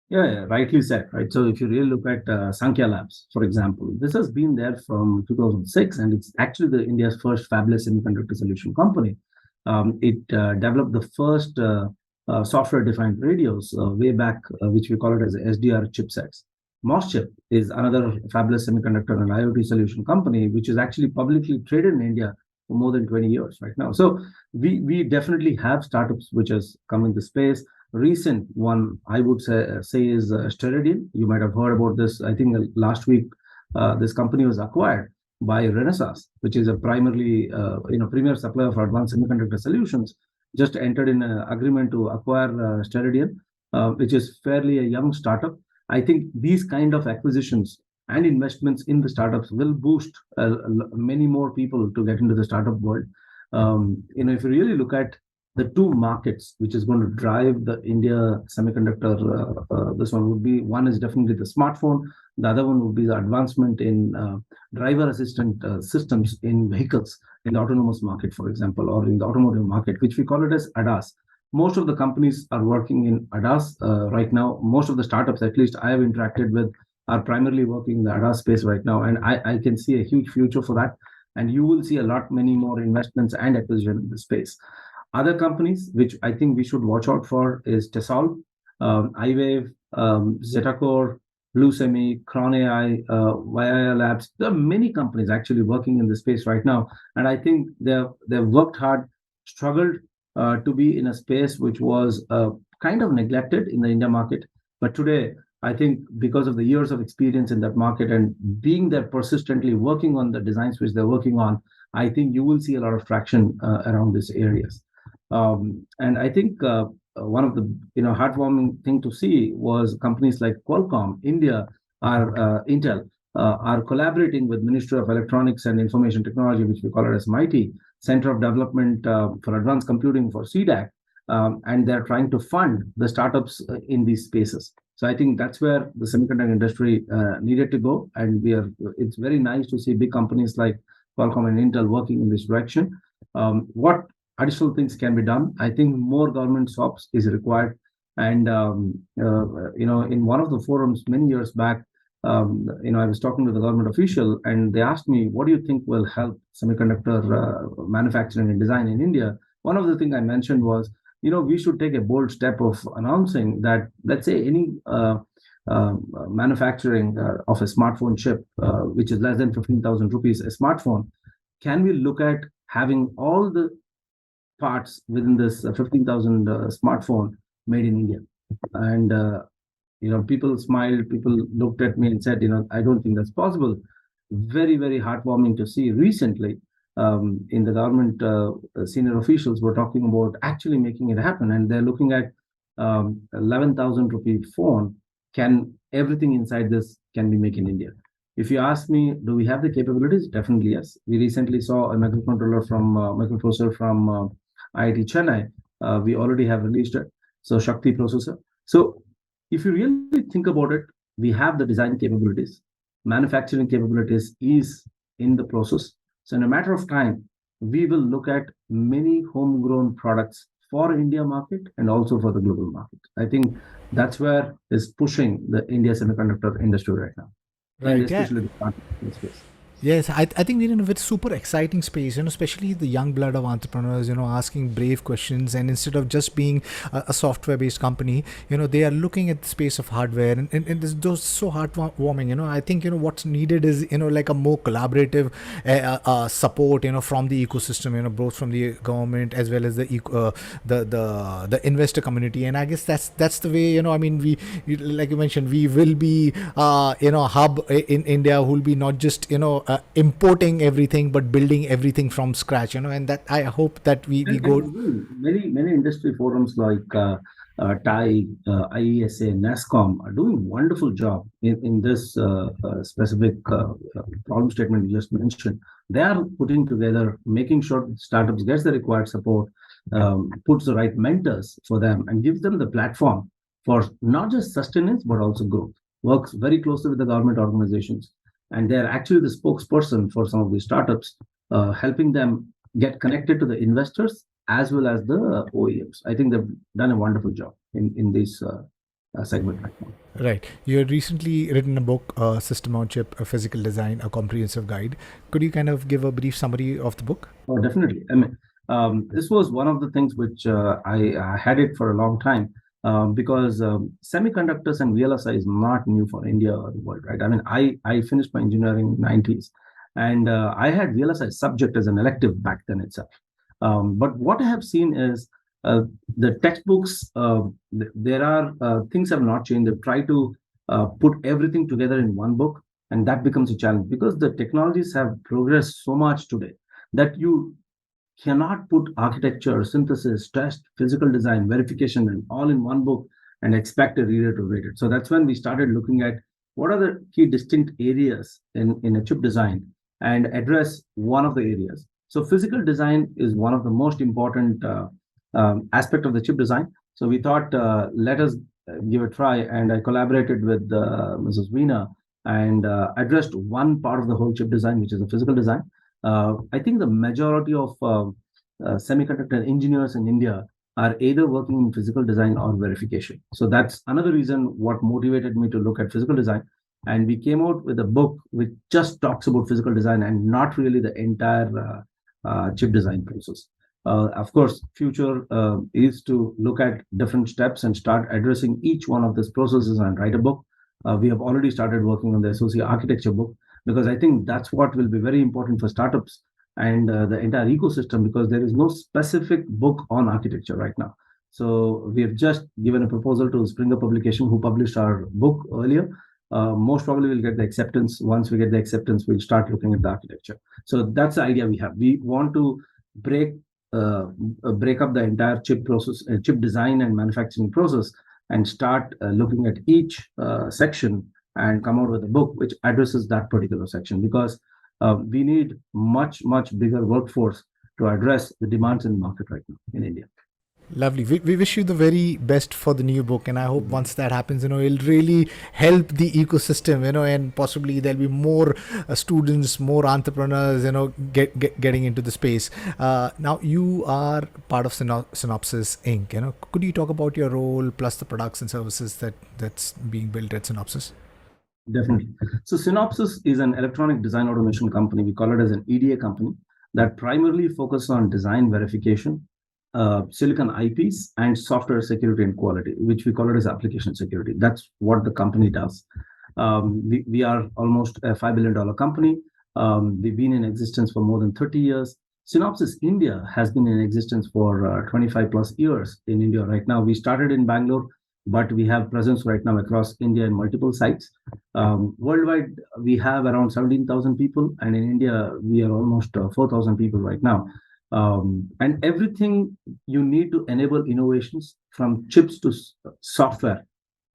Yeah, rightly said, right? So if you really look at Sankhya Labs, for example, this has been there from 2006, and it's actually the India's first fabless semiconductor solution company. It developed the first software-defined radios way back, which we call it as SDR chipsets. Moschip is another fabless semiconductor and IoT solution company, which is actually publicly traded in India for more than 20 years right now. So we definitely have startups which has come into space. Recent one, I would say is Steradian. You might have heard about this. I think last week, this company was acquired by Renesas, which is a primarily premier supplier for advanced semiconductor solutions. Just entered in an agreement to acquire Steradian, which is fairly a young startup. I think these kind of acquisitions and investments in the startups will boost many more people to get into the startup world. If you really look at the two markets which is going to drive the India semiconductor, this one would be, one is definitely the smartphone, the other one would be the advancement in driver assistant systems in vehicles in the autonomous market, for example, or in the automotive market, which we call it as ADAS. Most of the companies are working in ADAS right now. Most of the startups, at least I have interacted with, are primarily working in the ADAS space right now, and I can see a huge future for that. And you will see many more investments and acquisition in the space. Other companies which I think we should watch out for is Tesol, iWave, Zetacore, Blue Semi, Cron AI, Via Labs. There are many companies actually working in the space right now, and I think they've worked hard, struggled to be in a space which was kind of neglected in the India market. But today, I think because of the years of experience in that market and being there persistently working on the designs which they're working on, I think you will see a lot of traction around these areas. And I think one of the heartwarming thing to see was companies like Qualcomm, India, Intel are collaborating with Ministry of Electronics and Information Technology, which we call it as MITI, Center of Development for Advanced Computing for CDAC, and they're trying to fund the startups in these spaces. So I think that's where the semiconductor industry needed to go, and it's very nice to see big companies like Qualcomm and Intel working in this direction. What additional things can be done? I think more government SOPs is required. And in one of the forums many years back, I was talking to the government official, and they asked me, "What do you think will help semiconductor manufacturing and design in India?" One of the things I mentioned was, we should take a bold step of announcing that, let's say, any manufacturing of a smartphone chip, which is less than 15,000 rupees a smartphone, can we look at having all the parts within this 15,000 smartphone made in India? And people smiled, people looked at me and said, I don't think that's possible. Very, very heartwarming to see. Recently, in the government, senior officials were talking about actually making it happen, and they're looking at 11,000 rupee phone. Everything inside this can be made in India? If you ask me, do we have the capabilities? Definitely yes. We recently saw a microprocessor from IIT Chennai. We already have released it. So Shakti processor. So if you really think about it, we have the design capabilities. Manufacturing capabilities is in the process. So in a matter of time, we will look at many homegrown products for India market and also for the global market. I think that's where is pushing the India semiconductor industry right now. Right, and especially the startup space. Yes, I think we're in a very super exciting space, especially the young blood of entrepreneurs, asking brave questions. And instead of just being a software-based company, they are looking at the space of hardware. And it's just so heartwarming, I think, what's needed is, like a more collaborative support, from the ecosystem, both from the government as well as the investor community. And I guess that's the way, we like you mentioned, we will be, a hub in India who will be not just, importing everything but building everything from scratch, and that I hope that we go. Many industry forums like TAI, IESA, NASCOM are doing wonderful job in this specific problem statement you just mentioned. They are putting together, making sure startups gets the required support, puts the right mentors for them, and gives them the platform for not just sustenance but also growth. Works very closely with the government organizations, and they're actually the spokesperson for some of these startups, helping them get connected to the investors as well as the OEMs. I think they've done a wonderful job in this segment right now. Right. You had recently written a book, System on Chip, a Physical Design, a Comprehensive Guide. Could you kind of give a brief summary of the book? Oh, definitely. I mean, this was one of the things which I had it for a long time. Because semiconductors and VLSI is not new for India or the world, right? I mean, I finished my engineering in the 90s, and I had VLSI subject as an elective back then itself. But what I have seen is the textbooks, there are things have not changed. They've tried to put everything together in one book, and that becomes a challenge because the technologies have progressed so much today that you cannot put architecture, synthesis, test, physical design, verification, and all in one book and expect a reader to read it. So that's when we started looking at what are the key distinct areas in a chip design and address one of the areas. So physical design is one of the most important aspect of the chip design. So we thought, let us give a try. And I collaborated with Mrs. Veena and addressed one part of the whole chip design, which is the physical design. I think the majority of semiconductor engineers in India are either working in physical design or verification. So that's another reason what motivated me to look at physical design. And we came out with a book which just talks about physical design and not really the entire chip design process. Of course, future is to look at different steps and start addressing each one of these processes and write a book. We have already started working on the SoC architecture book, because I think that's what will be very important for startups and the entire ecosystem, because there is no specific book on architecture right now. So we have just given a proposal to Springer Publication, who published our book earlier. Most probably we'll get the acceptance. Once we get the acceptance, we'll start looking at the architecture. So that's the idea we have. We want to break up the entire chip process, chip design and manufacturing process, and start looking at each section and come out with a book which addresses that particular section, because we need much bigger workforce to address the demands in the market right now in India. Lovely. We wish you the very best for the new book, and I hope once that happens, it'll really help the ecosystem, and possibly there'll be more students, more entrepreneurs, getting into the space. Now you are part of Synopsys Inc. Could you talk about your role plus the products and services that's being built at Synopsys? Definitely. So Synopsys is an electronic design automation company. We call it as an EDA company that primarily focuses on design verification, silicon IPs, and software security and quality, which we call it as application security. That's what the company does. We are almost a $5 billion company. We've been in existence for more than 30 years. Synopsys India has been in existence for 25 plus years in India right now. We started in Bangalore, but we have presence right now across India in multiple sites. Worldwide, we have around 17,000 people, and in India, we are almost 4,000 people right now. And everything you need to enable innovations, from chips to software,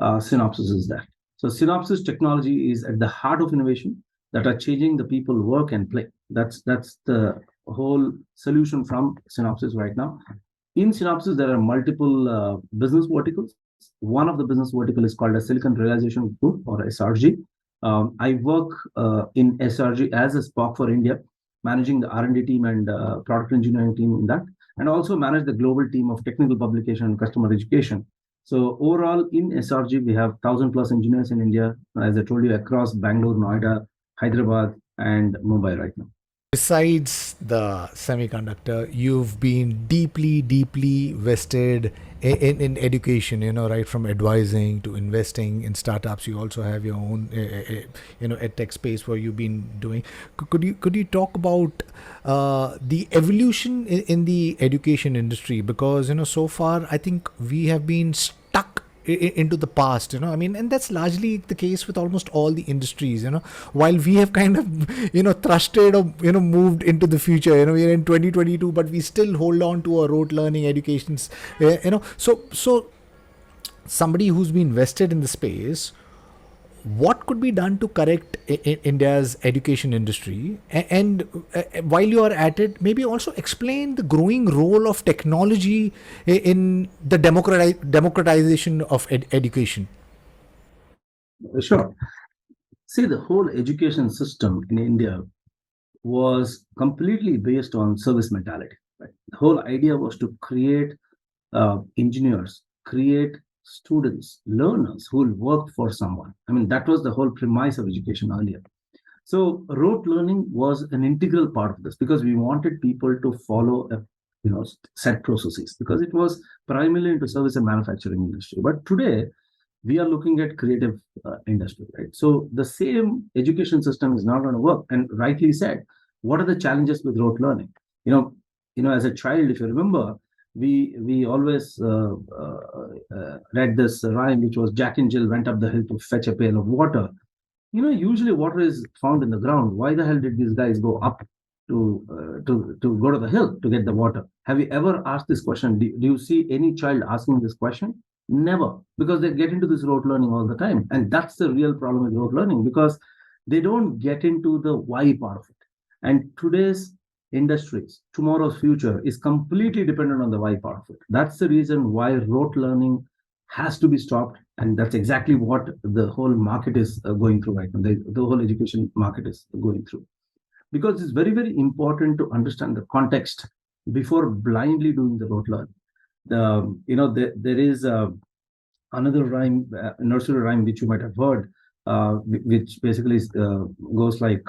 Synopsys is there. So Synopsys technology is at the heart of innovation that are changing the people work and play. That's the whole solution from Synopsys right now. In Synopsys, there are multiple business verticals. One of the business vertical is called a Silicon Realization Group, or SRG. I work in SRG as a SPOC for India, managing the R&D team and product engineering team in that, and also manage the global team of technical publication and customer education. So overall, in SRG, we have 1,000 plus engineers in India, as I told you, across Bangalore, Noida, Hyderabad, and Mumbai right now. Besides the semiconductor, you've been deeply vested in education, right from advising to investing in startups. You also have your own, EdTech space where you've been doing. Could you talk about the evolution in the education industry? Because, so far, I think we have been stuck into the past, and that's largely the case with almost all the industries, while we have kind of, thrusted or, moved into the future, we're in 2022, but we still hold on to our rote learning educations, so somebody who's been vested in the space, what could be done to correct India's education industry? And while you are at it, maybe also explain the growing role of technology in the democratization of education. Sure. See, the whole education system in India was completely based on service mentality. Right? The whole idea was to create engineers, create students, learners who will work for someone. That was the whole premise of education earlier. So rote learning was an integral part of this, because we wanted people to follow set processes, because it was primarily into service and manufacturing industry. But today, we are looking at creative industry, right? So the same education system is not going to work. And rightly said, what are the challenges with rote learning? As a child, if you remember, we always read this rhyme, which was Jack and Jill went up the hill to fetch a pail of water. Usually water is found in the ground. Why the hell did these guys go up to go to the hill to get the water? Have you ever asked this question? Do you see any child asking this question? Never, because they get into this rote learning all the time. And that's the real problem with rote learning, because they don't get into the why part of it. And today's industries, tomorrow's future is completely dependent on the why part of it. That's the reason why rote learning has to be stopped. And that's exactly what the whole market is going through right now. The whole education market is going through. Because it's very, very important to understand the context before blindly doing the rote learning. There is another rhyme, nursery rhyme, which you might have heard, which basically goes like,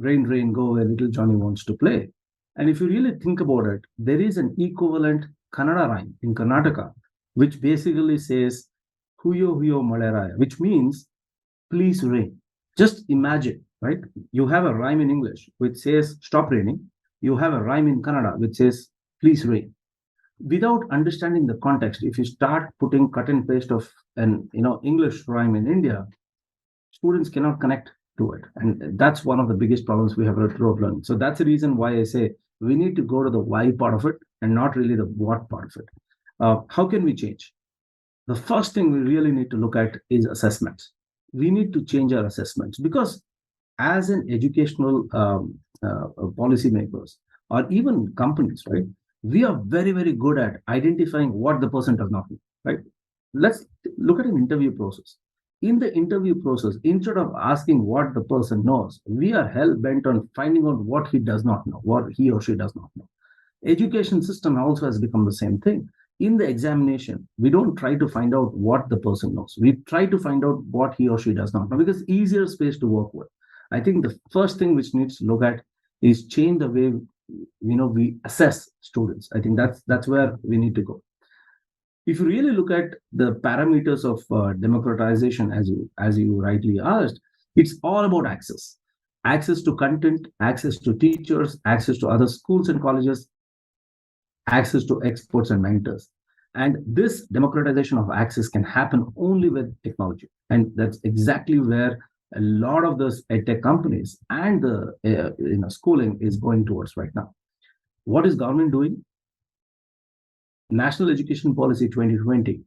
rain, rain, go where little Johnny wants to play. And if you really think about it, there is an equivalent Kannada rhyme in Karnataka, which basically says, Huyo Huyo Maleraya, which means, please rain. Just imagine, right? You have a rhyme in English which says, stop raining. You have a rhyme in Kannada which says, please rain. Without understanding the context, if you start putting cut and paste of an English rhyme in India, students cannot connect to it, and that's one of the biggest problems we have with rote learning. So that's the reason why I say we need to go to the why part of it and not really the what part of it. How can we change? The first thing we really need to look at is assessments. We need to change our assessments, because as an educational policymakers or even companies, right, we are very, very good at identifying what the person does not know, right? Let's look at an interview process. In the interview process, instead of asking what the person knows, we are hell bent on finding out what he does not know, what he or she does not know. Education system also has become the same thing. In the examination, we don't try to find out what the person knows. We try to find out what he or she does not know, because easier space to work with. I think the first thing which needs to look at is change the way we assess students. I think that's where we need to go. If you really look at the parameters of democratization, as you rightly asked, it's all about access to content, access to teachers, access to other schools and colleges, access to experts and mentors. And this democratization of access can happen only with technology. And that's exactly where a lot of those EdTech companies and the schooling is going towards right now. What is government doing? National Education Policy 2020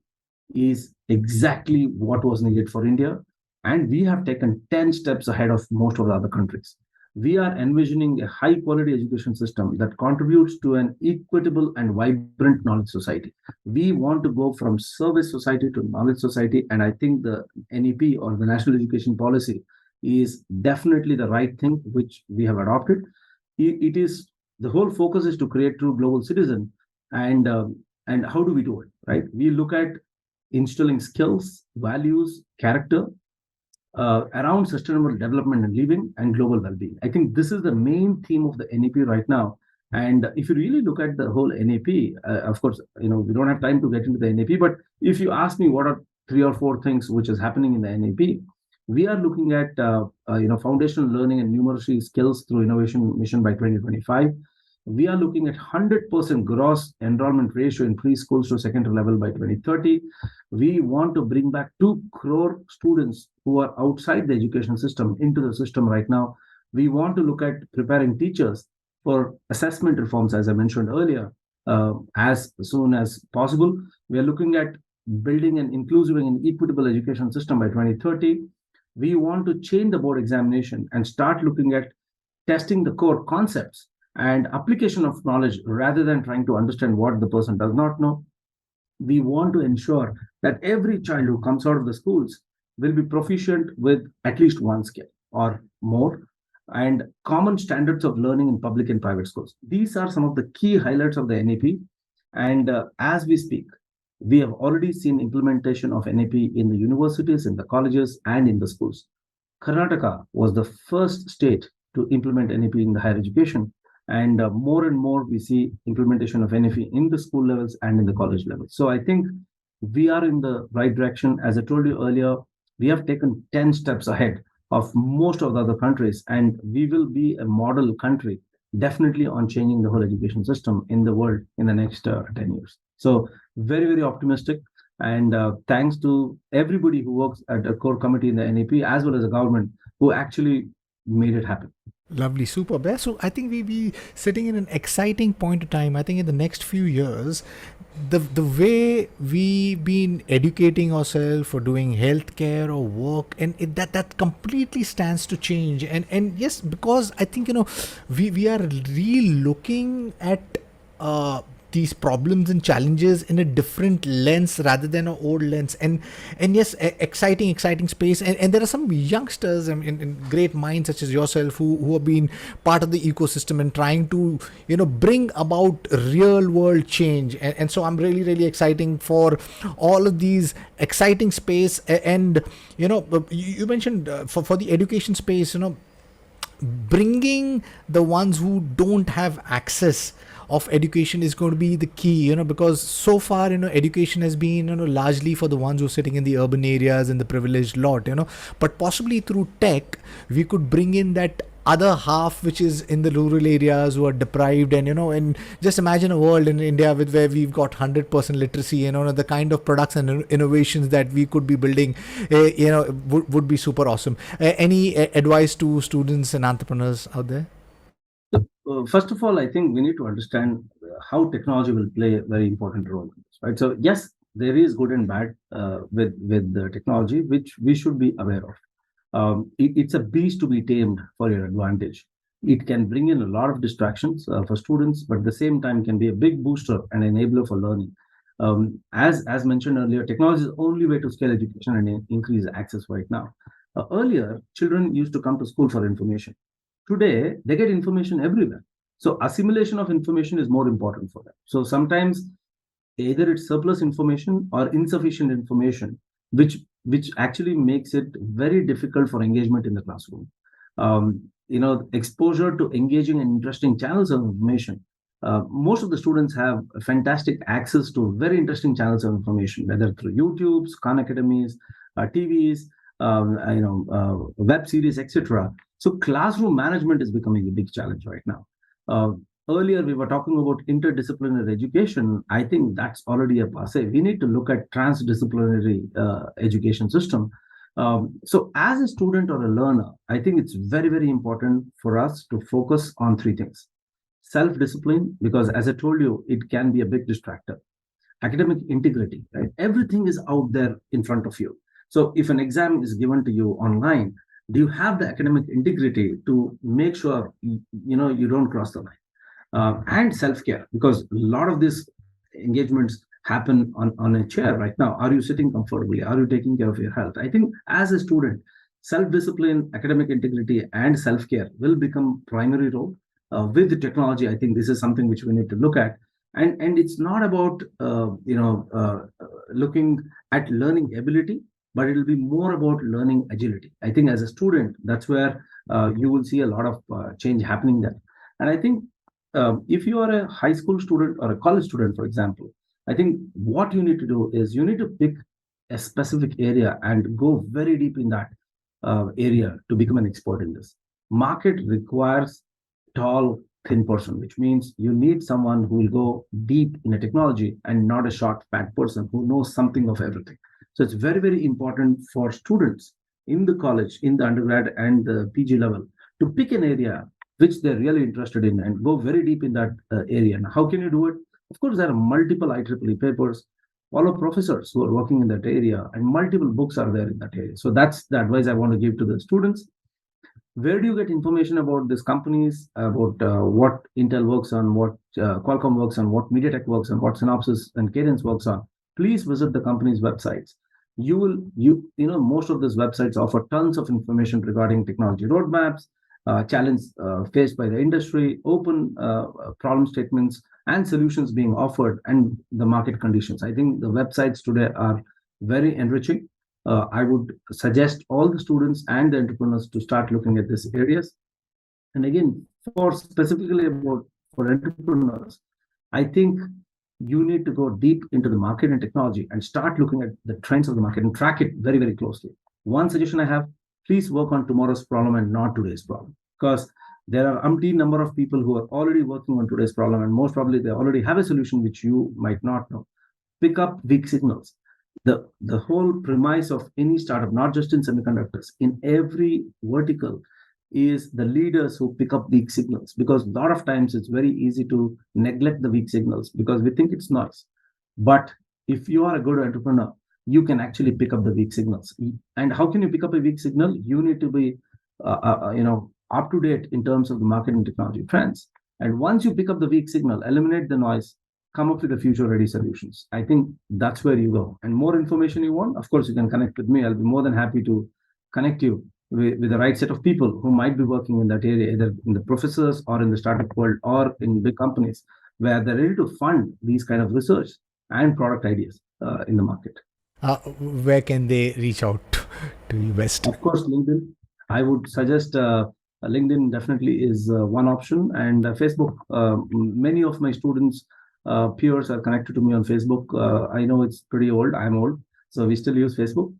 is exactly what was needed for India. And we have taken 10 steps ahead of most of the other countries. We are envisioning a high quality education system that contributes to an equitable and vibrant knowledge society. We want to go from service society to knowledge society. And I think the NEP, or the National Education Policy, is definitely the right thing which we have adopted. It is, the whole focus is to create true global citizen. And how do we do it, right? We look at instilling skills, values, character, around sustainable development and living and global well-being. I think this is the main theme of the NEP right now. And if you really look at the whole NEP, of course, we don't have time to get into the NEP, but if you ask me what are 3 or 4 things which is happening in the NEP, we are looking at foundational learning and numeracy skills through Innovation Mission by 2025. We are looking at 100% gross enrollment ratio in preschools to secondary level by 2030. We want to bring back 2 crore students who are outside the education system into the system right now. We want to look at preparing teachers for assessment reforms, as I mentioned earlier, as soon as possible. We are looking at building an inclusive and equitable education system by 2030. We want to change the board examination and start looking at testing the core concepts and application of knowledge rather than trying to understand what the person does not know. We want to ensure that every child who comes out of the schools will be proficient with at least one skill or more, and common standards of learning in public and private schools. These are some of the key highlights of the NEP. And as we speak, we have already seen implementation of NEP in the universities, in the colleges, and in the schools. Karnataka was the first state to implement NEP in the higher education. And more and more we see implementation of NEP in the school levels and in the college levels. So I think we are in the right direction. As I told you earlier, we have taken 10 steps ahead of most of the other countries, and we will be a model country definitely on changing the whole education system in the world in the next 10 years. So very, very optimistic. And thanks to everybody who works at a core committee in the NEP, as well as the government, who actually made it happen. Lovely, superb. Yeah, so I think we be sitting in an exciting point of time. I think in the next few years, the way we been educating ourselves for doing healthcare or work, and that completely stands to change. And yes, because I think we are really looking at these problems and challenges in a different lens rather than an old lens. And yes, exciting space. And there are some youngsters in great minds such as yourself who have been part of the ecosystem and trying to bring about real world change. And so I'm really exciting for all of these exciting space. And you mentioned for the education space, bringing the ones who don't have access of education is going to be the key, because so far, education has been, largely for the ones who are sitting in the urban areas and the privileged lot, but possibly through tech, we could bring in that other half which is in the rural areas who are deprived. And just imagine a world in India where we've got 100% literacy, the kind of products and innovations that we could be building, would be super awesome. Any advice to students and entrepreneurs out there? First of all, I think we need to understand how technology will play a very important role in this, right? So yes, there is good and bad with the technology, which we should be aware of. It's a beast to be tamed for your advantage. It can bring in a lot of distractions for students, but at the same time can be a big booster and enabler for learning. As mentioned earlier, technology is the only way to scale education and increase access right now. Earlier, children used to come to school for information. Today, they get information everywhere. So assimilation of information is more important for them. So sometimes either it's surplus information or insufficient information, which actually makes it very difficult for engagement in the classroom. Exposure to engaging and interesting channels of information. Most of the students have fantastic access to very interesting channels of information, whether through YouTube's, Khan Academies, TVs, web series, etc. So classroom management is becoming a big challenge right now. Earlier, we were talking about interdisciplinary education. I think that's already a passe. We need to look at transdisciplinary education system. So as a student or a learner, I think it's very important for us to focus on three things. Self-discipline, because as I told you, it can be a big distractor. Academic integrity, right? Everything is out there in front of you. So if an exam is given to you online, do you have the academic integrity to make sure you don't cross the line? And self-care, because a lot of these engagements happen on a chair right now. Are you sitting comfortably? Are you taking care of your health? I think as a student, self-discipline, academic integrity, and self-care will become primary role. With the technology, I think this is something which we need to look at. And it's not about looking at learning ability, but it will be more about learning agility. I think as a student, that's where you will see a lot of change happening there. And I think if you are a high school student or a college student, for example, I think what you need to do is you need to pick a specific area and go very deep in that area to become an expert in this. Market requires tall, thin person, which means you need someone who will go deep in a technology and not a short, fat person who knows something of everything. So it's very important for students in the college, in the undergrad and the PG level to pick an area which they're really interested in and go very deep in that area. Now, how can you do it? Of course, there are multiple IEEE papers, follow professors who are working in that area, and multiple books are there in that area. So that's the advice I want to give to the students. Where do you get information about these companies, about what Intel works on, what Qualcomm works on, what MediaTek works on, what Synopsys and Cadence works on? Please visit the company's websites. Most of these websites offer tons of information regarding technology roadmaps, challenges faced by the industry, open problem statements, and solutions being offered, and the market conditions. I think the websites today are very enriching. I would suggest all the students and the entrepreneurs to start looking at these areas. And again, specifically for entrepreneurs, I think you need to go deep into the market and technology and start looking at the trends of the market and track it very closely. One suggestion I have, please work on tomorrow's problem and not today's problem, because there are umpteen number of people who are already working on today's problem, and most probably they already have a solution which you might not know. Pick up weak signals. The whole premise of any startup, not just in semiconductors, in every vertical, is the leaders who pick up weak signals, because a lot of times it's very easy to neglect the weak signals because we think it's noise. But if you are a good entrepreneur, you can actually pick up the weak signals. And how can you pick up a weak signal? You need to be up to date in terms of the market and technology trends. And once you pick up the weak signal, eliminate the noise, come up with the future ready solutions. I think that's where you go. And more information you want, of course, you can connect with me. I'll be more than happy to connect you with the right set of people who might be working in that area, either in the professors or in the startup world or in big companies where they're ready to fund these kind of research and product ideas in the market. Where can they reach out to you best? Of course, LinkedIn. I would suggest LinkedIn definitely is one option, and Facebook. Many of my students, peers are connected to me on Facebook. I know it's pretty old. I'm old, so we still use Facebook.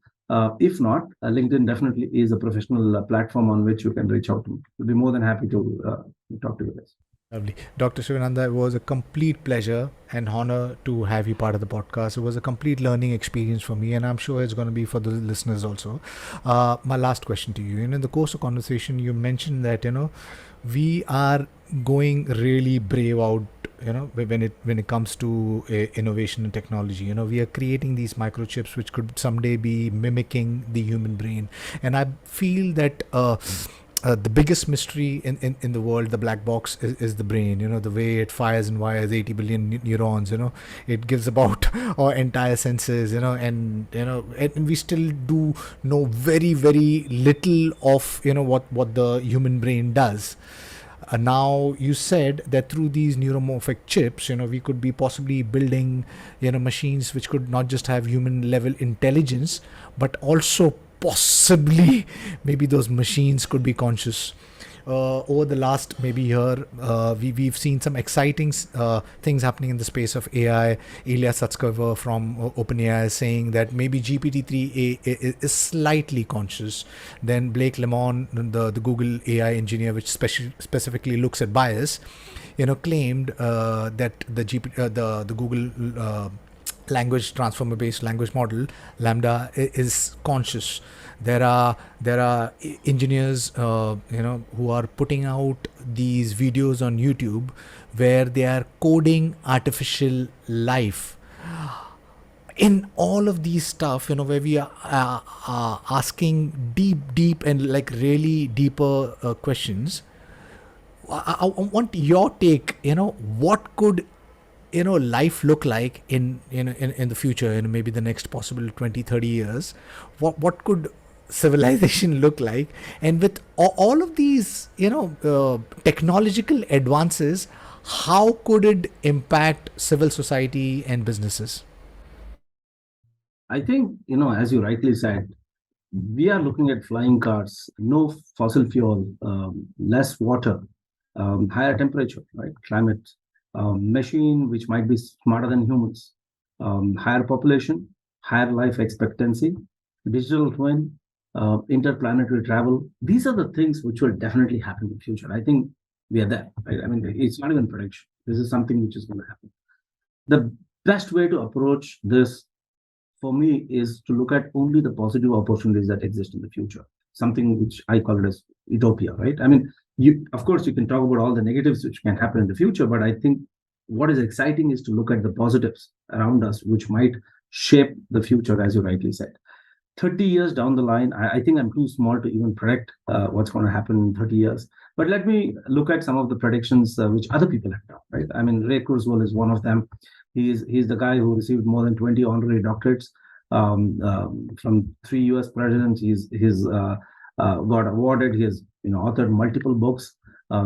If not, LinkedIn definitely is a professional platform on which you can reach out to me. We'll be more than happy to talk to you guys. Lovely. Dr. Shivananda, it was a complete pleasure and honor to have you part of the podcast. It was a complete learning experience for me, and I'm sure it's going to be for the listeners also. My last question to you, in the course of conversation, you mentioned that, we are going really brave out, when it comes to innovation and technology. We are creating these microchips which could someday be mimicking the human brain. And I feel that the biggest mystery in the world, the black box, is the brain. The way it fires and wires 80 billion neurons. It gives about our entire senses. And we still do know very, very little of what the human brain does. Now you said that through these neuromorphic chips, we could be possibly building machines which could not just have human level intelligence, but also possibly maybe those machines could be conscious. Over the last maybe year, we've seen some exciting things happening in the space of AI. Ilya Sutskever from OpenAI is saying that maybe GPT-3 is slightly conscious. Then Blake Lemon, the Google AI engineer, which specifically looks at bias, claimed that the Google language transformer based language model Lambda is conscious. There are engineers who are putting out these videos on YouTube where they are coding artificial life. In all of these stuff, where we are asking deep and like really deeper questions, I want your take. What could life look like in the future, maybe the next possible 20-30 years? What could civilization look like? And with all of these technological advances, how could it impact civil society and businesses? I think, as you rightly said, we are looking at flying cars, no fossil fuel, less water, higher temperature, right? Climate, machine which might be smarter than humans, higher population, higher life expectancy, digital twin, interplanetary travel. These are the things which will definitely happen in the future. I think we are there. Right? I mean, it's not even prediction. This is something which is going to happen. The best way to approach this for me is to look at only the positive opportunities that exist in the future. Something which I call it as utopia, right? I mean, of course, you can talk about all the negatives which can happen in the future, but I think what is exciting is to look at the positives around us, which might shape the future, as you rightly said. 30 years down the line, I think I'm too small to even predict what's going to happen in 30 years. But let me look at some of the predictions which other people have done, right? I mean, Ray Kurzweil is one of them. He's the guy who received more than 20 honorary doctorates from 3 US presidents. He's got awarded. He has authored multiple books.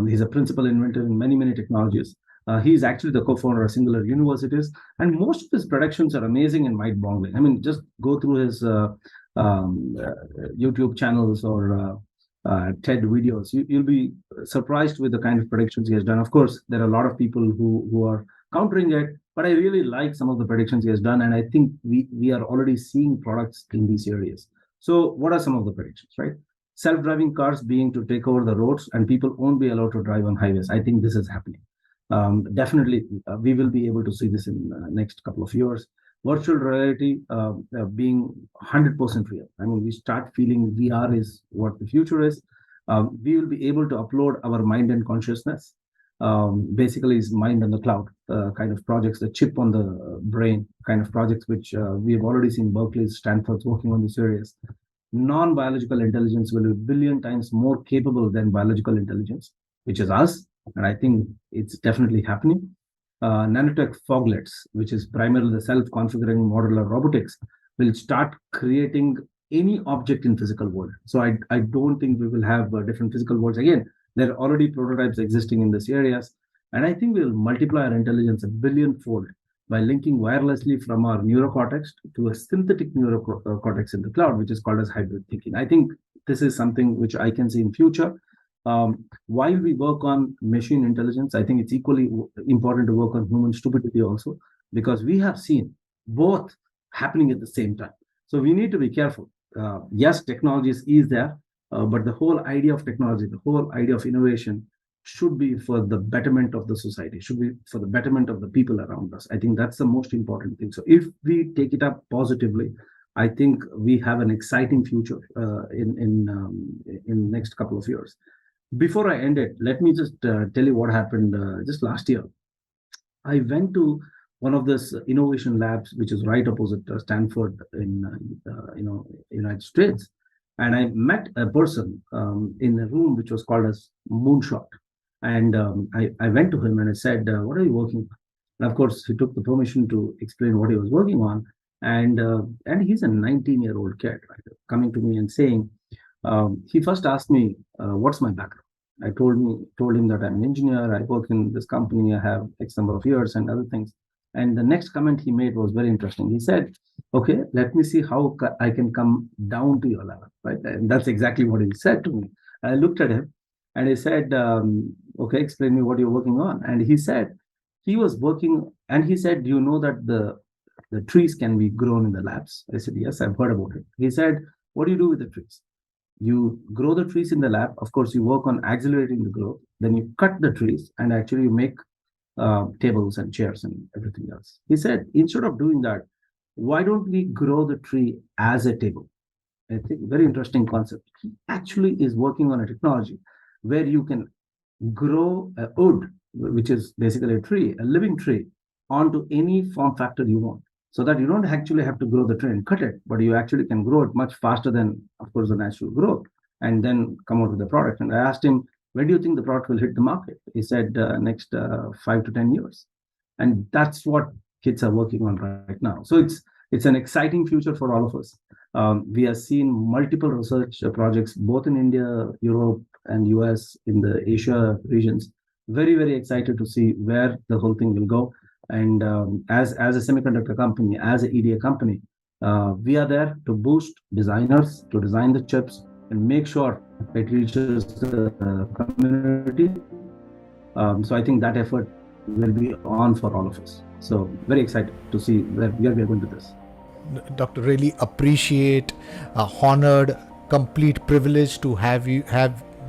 He's a principal inventor in many technologies. He's actually the co-founder of Singular Universities, and most of his predictions are amazing and mind-boggling. I mean, just go through his YouTube channels or TED videos. You'll be surprised with the kind of predictions he has done. Of course, there are a lot of people who are countering it, but I really like some of the predictions he has done, and I think we are already seeing products in these areas. So what are some of the predictions, right? Self-driving cars being to take over the roads, and people won't be allowed to drive on highways. I think this is happening. Definitely, we will be able to see this in the next couple of years. Virtual reality being 100% real. I mean, we start feeling VR is what the future is. we will be able to upload our mind and consciousness. Basically, is mind on the cloud kind of projects, the chip on the brain kind of projects, which we have already seen Berkeley, Stanford's working on these areas. Non-biological intelligence will be a billion times more capable than biological intelligence, which is us. And I think it's definitely happening. Nanotech foglets, which is primarily the self-configuring modular robotics, will start creating any object in physical world. So I don't think we will have different physical worlds. Again, there are already prototypes existing in these areas. And I think we'll multiply our intelligence a billion-fold by linking wirelessly from our neurocortex to a synthetic neurocortex in the cloud, which is called as hybrid thinking. I think this is something which I can see in future. While we work on machine intelligence, I think it's equally important to work on human stupidity also, because we have seen both happening at the same time. So we need to be careful. Yes, technology is there, but the whole idea of technology, the whole idea of innovation should be for the betterment of the society, should be for the betterment of the people around us. I think that's the most important thing. So if we take it up positively, I think we have an exciting future in next couple of years. Before I end it, let me just tell you what happened just last year. I went to one of these innovation labs, which is right opposite Stanford in United States, and I met a person in a room which was called as Moonshot. And I went to him and I said, "What are you working on?" And of course, he took the permission to explain what he was working on. And he's a 19-year-old kid, right, coming to me and saying, he first asked me, "What's my background?" I told him that I'm an engineer. I work in this company. I have X number of years and other things. And the next comment he made was very interesting. He said, "Okay, let me see how I can come down to your level." Right, and that's exactly what he said to me. I looked at him and he said, "Okay, explain me what you're working on." And he said he was working, and he said, "Do you know that the trees can be grown in the labs?" I said, "Yes, I've heard about it." He said, "What do you do with the trees?" You grow the trees in the lab. Of course, you work on accelerating the growth. Then you cut the trees and actually you make tables and chairs and everything else. He said, instead of doing that, why don't we grow the tree as a table? I think very interesting concept. He actually is working on a technology where you can grow a wood, which is basically a tree, a living tree, onto any form factor you want. So that you don't actually have to grow the tree and cut it, but you actually can grow it much faster than, of course, the natural growth, and then come out with the product. And I asked him, when do you think the product will hit the market? He said, next 5 to 10 years. And that's what kids are working on right now. So it's an exciting future for all of us. We are seeing multiple research projects, both in India, Europe, and US, in the Asia regions. Very, very excited to see where the whole thing will go. And as a semiconductor company, as an EDA company, we are there to boost designers, to design the chips and make sure it reaches the community. So I think that effort will be on for all of us. So very excited to see where we are going with this. Doctor, really appreciate, honored, complete privilege to have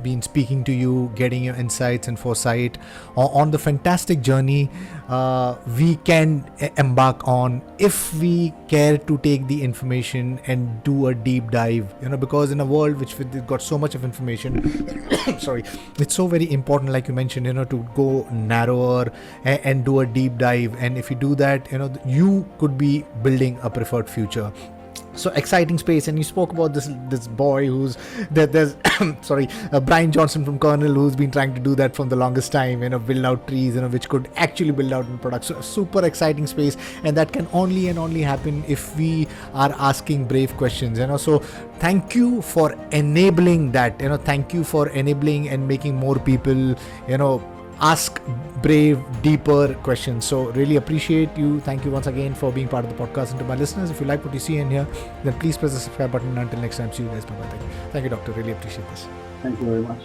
been speaking to you, getting your insights and foresight on the fantastic journey we can embark on if we care to take the information and do a deep dive, because in a world which we've got so much of information sorry, it's so very important, like you mentioned, to go narrower and do a deep dive. And if you do that, you could be building a preferred future. So exciting space. And you spoke about this boy who's there's Brian Johnson from Cornell, who's been trying to do that from the longest time, build out trees, which could actually build out in products. So super exciting space, and that can only happen if we are asking brave questions. So thank you for enabling that. Thank you for enabling and making more people ask brave, deeper questions. So really appreciate you. Thank you once again for being part of the podcast. And to my listeners, if you like what you see and hear, then please press the subscribe button. Until next time, see you guys. Bye-bye. Thank you, Doctor. Really appreciate this. Thank you very much.